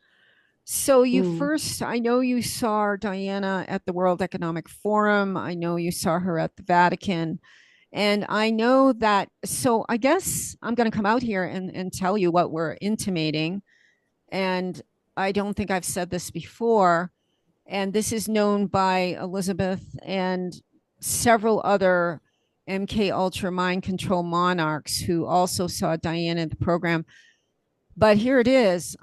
So mm, I know you saw Diana at the World Economic Forum. I know you saw her at the Vatican. And I know that, so I guess I'm going to come out here and tell you what we're intimating. And I don't think I've said this before. And this is known by Elizabeth and several other MK Ultra mind control monarchs who also saw Diana in the program. But here it is.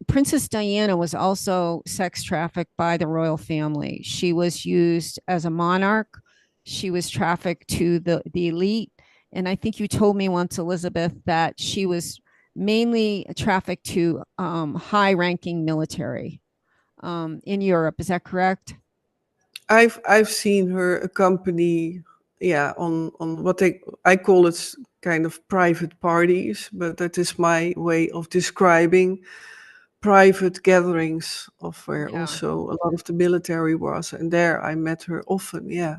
Princess Diana was also sex trafficked by the royal family. She was used as a monarch. She was trafficked to the elite. And I think you told me once, Elizabeth, that she was mainly trafficked to high ranking military in Europe. Is that correct? I've seen her accompany, yeah, on what I call it kind of private parties, but that is my way of describing private gatherings of where Yeah. also a lot of the military was, and there I met her often. Yeah,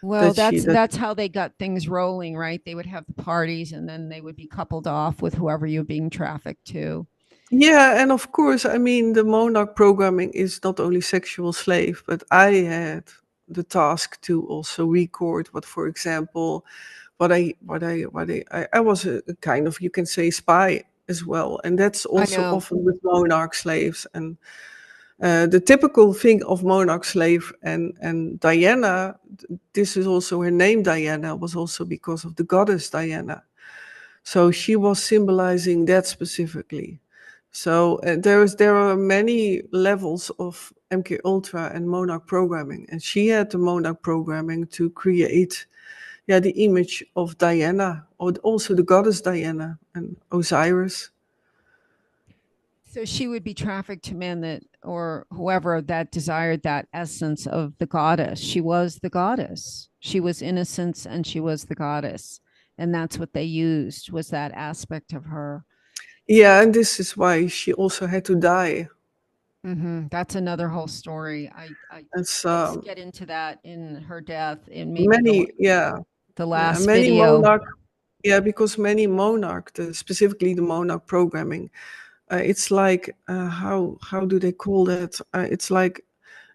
Well, that she that that's how they got things rolling, right? They would have the parties and then they would be coupled off with whoever you're being trafficked to. Yeah, and of course, I mean, the Monarch programming is not only sexual slave, but I had the task to also record what, for example, I was a kind of, you can say, spy as well, and that's I also know. often with Monarch slaves. And the typical thing of Monarch slave and Diana, this is also her name. Diana was also because of the goddess Diana. So she was symbolizing that specifically. So there are many levels of MKUltra and Monarch programming, and she had the Monarch programming to create, yeah, the image of Diana, or also the goddess Diana and Osiris. So she would be trafficked to men that, or whoever that desired that essence of the goddess. She was the goddess. She was innocence and she was the goddess. And that's what they used, was that aspect of her. Yeah, and this is why she also had to die. That's another whole story. It's Let's get into that in her death in maybe many, yeah, the yeah, last many video. monarch, yeah, because many monarch, specifically the monarch programming, it's like how do they call that? It's like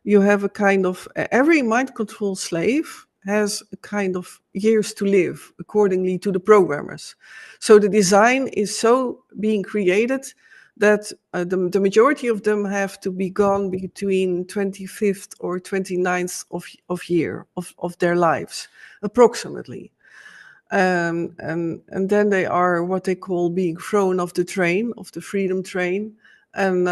you have a kind of every mind control slave has a kind of years to live accordingly to the programmers. So the design is so being created that the majority of them have to be gone between 25th or 29th of year of their lives, approximately. And then they are what they call being thrown off the train, of the freedom train. And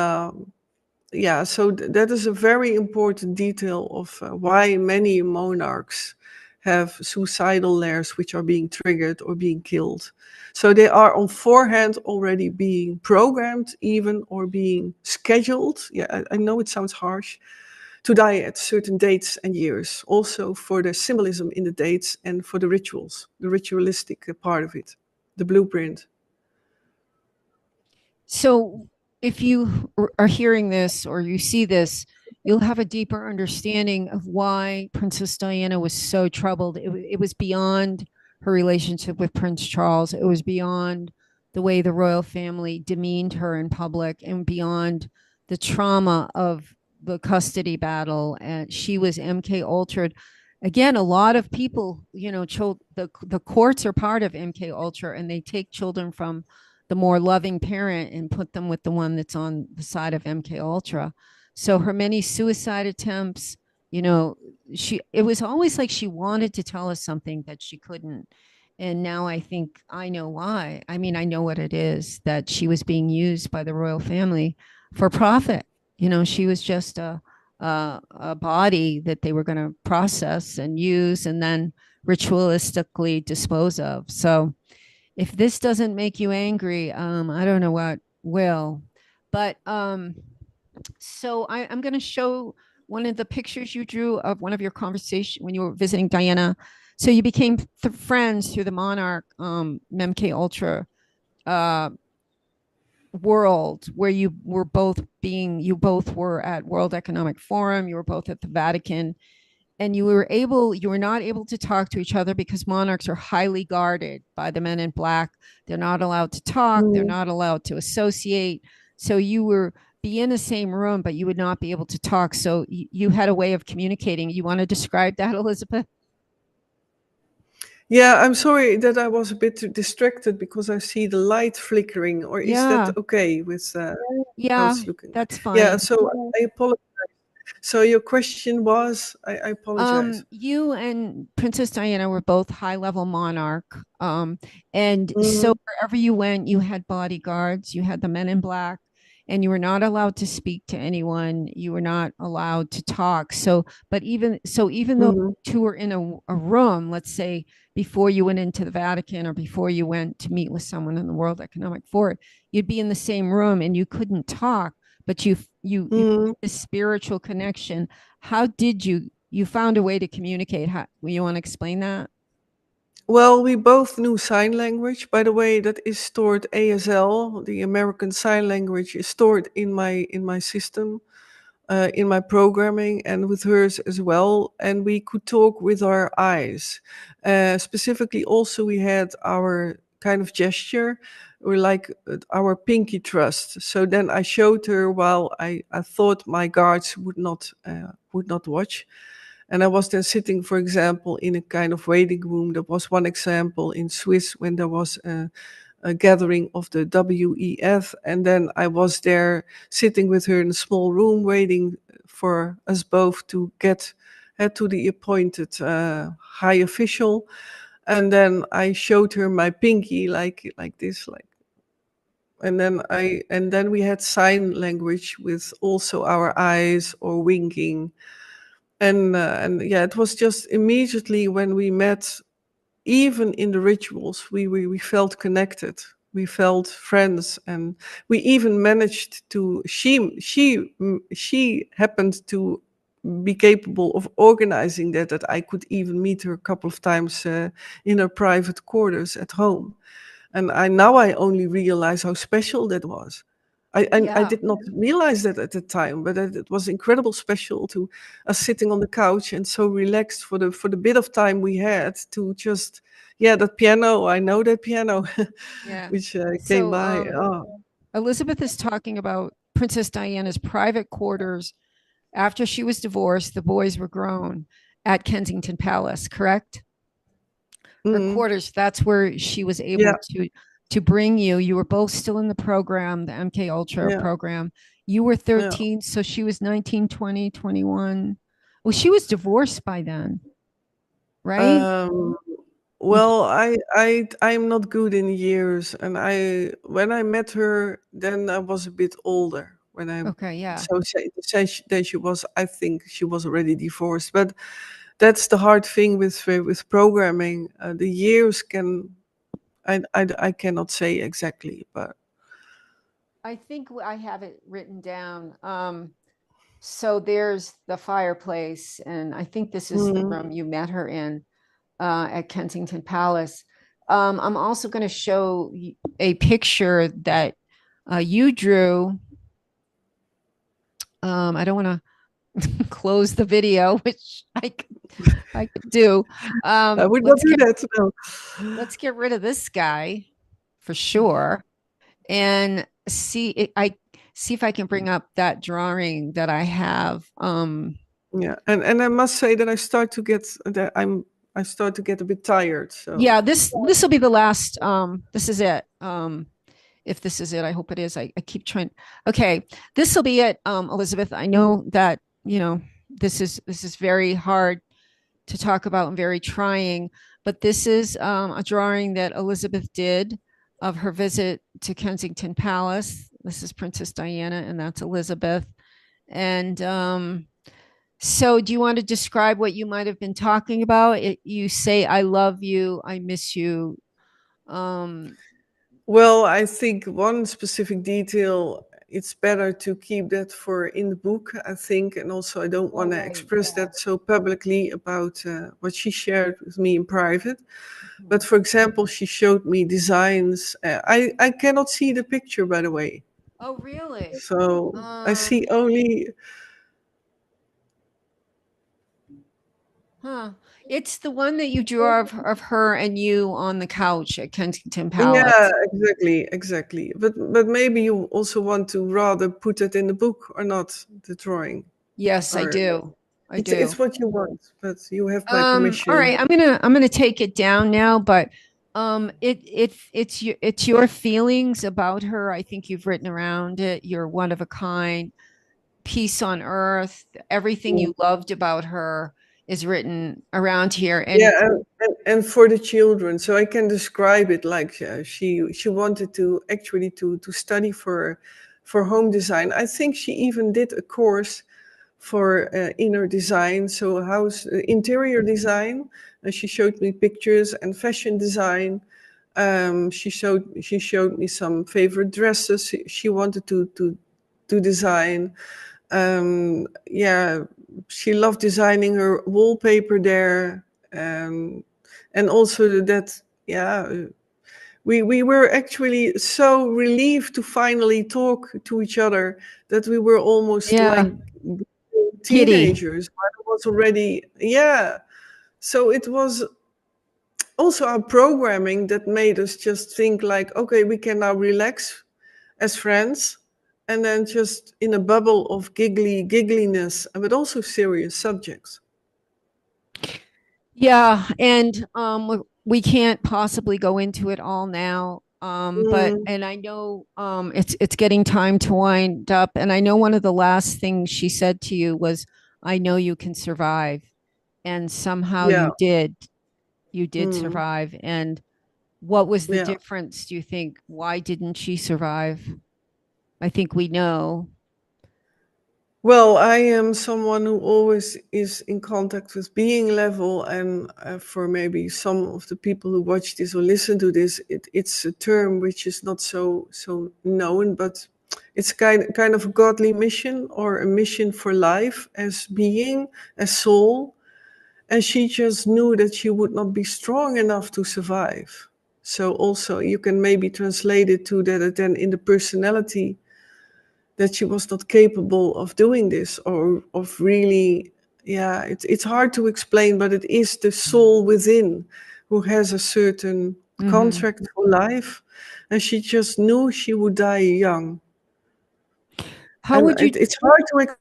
yeah, so that is a very important detail of why many monarchs have suicidal layers which are being triggered or being killed. So they are on forehand already being programmed, even, or being scheduled. Yeah, I know it sounds harsh, to die at certain dates and years, also for the symbolism in the dates and for the rituals, the ritualistic part of it, the blueprint. So if you are hearing this or you see this, you'll have a deeper understanding of why Princess Diana was so troubled. It was beyond her relationship with Prince Charles. It was beyond the way the royal family demeaned her in public and beyond the trauma of the custody battle. And she was MK Ultra. Again, a lot of people, the courts are part of MK Ultra, and they take children from the more loving parent and put them with the one that's on the side of MK Ultra. So her many suicide attempts, it was always like she wanted to tell us something that she couldn't. And now I think I know why. I mean, I know what it is, that she was being used by the royal family for profit. She was just a body that they were going to process and use and then ritualistically dispose of. So if this doesn't make you angry, I don't know what will. But so I'm going to show one of the pictures you drew of one of your conversation when you were visiting Diana. So you became friends through the Monarch MK Ultra uh, world, where you both were at World Economic Forum, you were both at the Vatican, and you were not able to talk to each other because monarchs are highly guarded by the men in black. They're not allowed to talk, they're Mm. not allowed to associate. So you were be in the same room, but you would not be able to talk. So you had a way of communicating. You want to describe that, Elizabeth? Yeah, I'm sorry that I was a bit distracted because I see the light flickering. Or is that Yeah, okay with how yeah, it's looking? that's Yeah, fine. so I apologize. So your question was, I apologize. You and Princess Diana were both high level monarch. And so Mm, wherever you went, you had bodyguards, you had the men in black, and you were not allowed to speak to anyone. You were not allowed to talk. So, but even though mhm. two were in a room, let's say before you went into the Vatican or before you went to meet with someone in the World Economic Forum, you'd be in the same room and you couldn't talk, but you Mm. a spiritual connection. How did you found a way to communicate? How you want to explain that? Well, we both knew sign language. By the way, that is stored ASL. The American Sign Language is stored in my system, in my programming, and with hers as well. And we could talk with our eyes. Specifically, also we had our kind of gesture, or like our pinky trust. So then I showed her while I thought my guards would not watch. And I was then sitting, for example, in a kind of waiting room. There was one example in Swiss when there was a gathering of the WEF. And then I was there sitting with her in a small room waiting for us both to get to the appointed high official. And then I showed her my pinky like this, like, and then we had sign language with also our eyes or winking. And yeah, it was just immediately when we met, even in the rituals, we felt connected. We felt friends, and we even managed to. She happened to be capable of organizing that I could even meet her a couple of times in her private quarters at home. And I only realize how special that was. I Yeah. did not realize that at the time, but it was incredible special to us sitting on the couch and so relaxed for the bit of time we had to just, yeah, that piano. I know that piano, Yeah. which came So by. Oh, Elizabeth is talking about Princess Diana's private quarters after she was divorced. The boys were grown at Kensington Palace, correct? Her mm, quarters, that's where she was able yeah, to bring you. You were both still in the program, the MKUltra yeah, program. You were yeah. 13, so she was 19, 20, 21. Well, she was divorced by then, right? Um, You well, I'm not good in years, and I when I met her, then I was a bit older. When I okay, yeah. so then she was, I think she was already divorced. But that's the hard thing with programming. The years can I cannot say exactly, but I think I have it written down. So there's the fireplace, and I think this is the mm, room you met her in at Kensington Palace. I'm also going to show a picture that you drew. I don't want to close the video, which I could do. I would not Let's do get that. No. rid of this guy for sure, and I see if I can bring up that drawing that I have. Yeah, and I must say that I start to get a bit tired. So Yeah, this will be the last. This is it. If this is it, I hope it is. I keep trying. Okay, this will be it, Elizabeth. I know that this is very hard to talk about and very trying, but this is a drawing that Elizabeth did of her visit to Kensington Palace. This is Princess Diana, and that's Elizabeth. And so, do you want to describe what you might have been talking about? You say, "I love you," "I miss you." Um, well, I think one specific detail, it's better to keep that for in the book, I think, and also I don't oh, want to right, express yeah. that so publicly about what she shared with me in private. But Mhm. for example, she showed me designs. I cannot see the picture, by the way, Oh, really? so I Um, see only. huh. It's the one that you drew of her and you on the couch at Kensington Yeah, Palace. exactly, exactly. But maybe you also want to rather put it in the book or not, the drawing, Yes, I or do. I it's do. what you want, but you have my All permission. right, I'm gonna take it down now, but it's your feelings about her. I think you've written around it. You're one of a kind, peace on earth. Everything Mm. you loved about her is written around here. Yeah, And and for the children, so I can describe it like she wanted to actually to study for home design. I think she even did a course for inner design, so house interior design. She showed me pictures and fashion design. She showed me some favorite dresses she wanted to design. Yeah, she loved designing her wallpaper there, um, and also that, yeah, we were actually so relieved to finally talk to each other that we were almost yeah, like Kitty. teenagers. I was already, yeah. So it was also our programming that made us just think like, okay, we can now relax as friends, and then just in a bubble of giggliness, but also serious subjects. Yeah, and we can't possibly go into it all now. But Mm, and I know it's getting time to wind up. And I know one of the last things she said to you was, "I know you can survive," and somehow yeah, you did. you did Mm, survive. And what was the yeah. difference, do you think? Why didn't she survive? I think we know. Well, I am someone who always is in contact with being level, and for maybe some of the people who watch this or listen to this, it's a term which is not so known, but it's kind of a godly mission or a mission for life as being, as soul, and she just knew that she would not be strong enough to survive. So also you can maybe translate it to that then in the personality that she was not capable of doing this or of really, yeah, it's hard to explain, but it is the soul within who has a certain Mm-hmm. contract for life, and she just knew she would die young. How And would you? it's hard to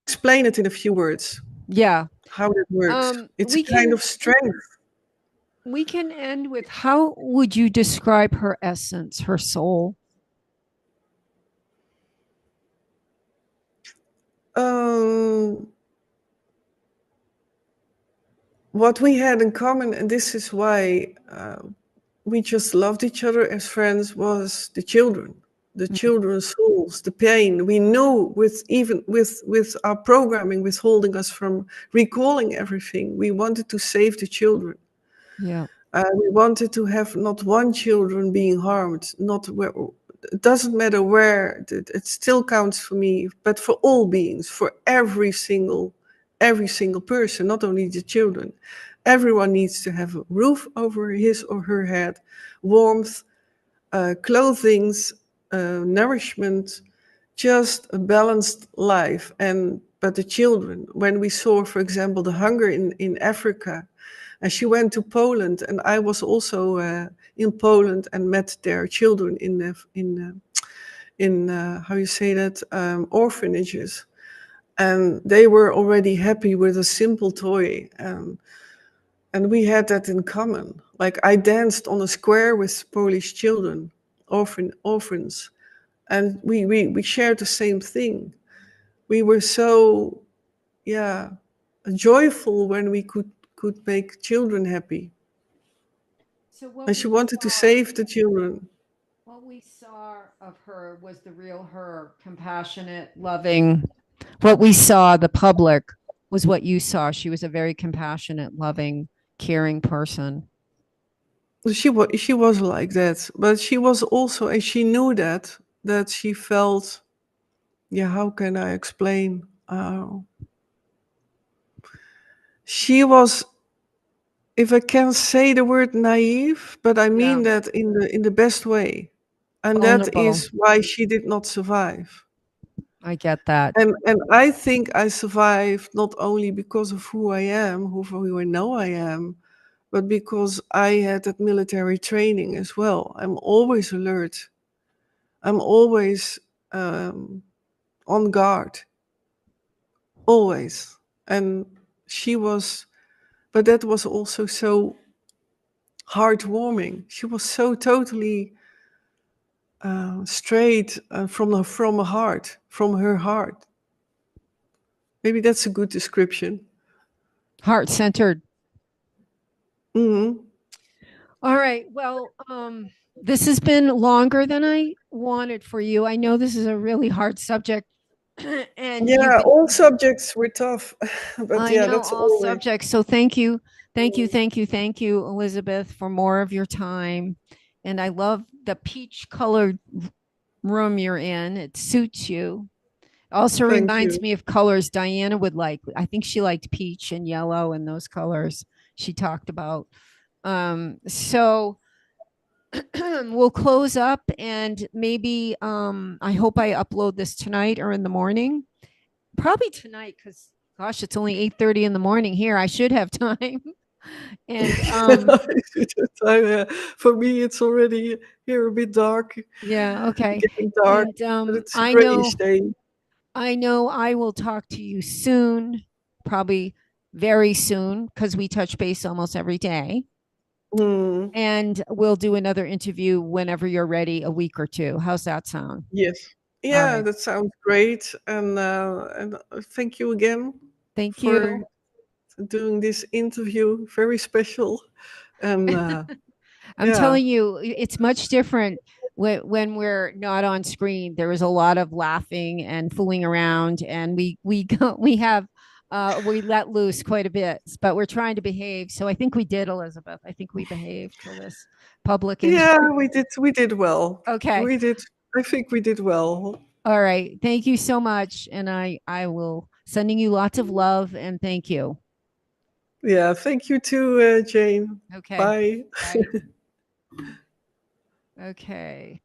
explain it in a few words Yeah. how that works. It's a We kind of can strength. end with, how would you describe her essence, her soul? um what we had in common, and this is why we just loved each other as friends, was the children, the Mm, children's souls, the pain. We knew with even with our programming withholding us from recalling everything, we wanted to save the children. yeah. We wanted to have not one children being harmed, not where, it doesn't matter where, it still counts for me, but for all beings, for every single person, not only the children. Everyone needs to have a roof over his or her head, warmth, clothings, nourishment, just a balanced life. And but the children, when we saw, for example, the hunger in Africa, and she went to Poland, and I was also in Poland and met their children in how you say that, orphanages, and they were already happy with a simple toy, and we had that in common. Like I danced on a square with Polish children, orphans, and we shared the same thing. We were so, yeah, joyful when we could make children happy. So And she wanted to save the children. what we saw of her was the real her, compassionate, loving. What we saw, the public, was what you saw. She was a very compassionate, loving, caring person. She was like that, but she was also, and she knew that she felt. Yeah, how can I explain? She was, if I can say the word naive, but I Yeah. mean that in the best way, and that Vulnerable. is why she did not survive. I get that. And I think I survived not only because of who I am, who I know I am, but because I had that military training as well. I'm always alert. I'm always um, on guard, always. And she was, but that was also so heartwarming. She was so totally straight from a heart, from her heart. Maybe that's a good description. Heart centered. Hmm. All right. Well, this has been longer than I wanted for you. I know this is a really hard subject, and you've Yeah, been, all subjects were tough, but I yeah, know, that's all always. subjects. So thank you. Thank you. Thank you. Thank you, Elizabeth, for more of your time. And I love the peach colored room you're in. It suits you. Also Thank reminds you. me of colors Diana would like. I think she liked peach and yellow and those colors she talked about. So we'll close up, and maybe I hope I upload this tonight or in the morning. Probably tonight, because gosh, it's only 8:30 in the morning here. I should have time. And Yeah. For me, it's already here a bit dark, yeah, okay. getting dark, And but it's a grayish day. I know I will talk to you soon, probably very soon, because we touch base almost every day. Hmm. And we'll do another interview whenever you're ready, a week or two. How's that sound? Yes. All Yeah, right. that sounds great. And thank you again Thank for you. doing this interview. Very special. And I'm yeah, telling you, it's much different when we're not on screen. There is a lot of laughing and fooling around, and we let loose quite a bit, but we're trying to behave. So I think we did, Elizabeth. I think we behaved for this public yeah, interview. we did well. Okay. We did. I think we did well. All right. Thank you so much. And I will sending you lots of love and thank you. Yeah, thank you too, Jane. Okay. Bye. Bye. Okay.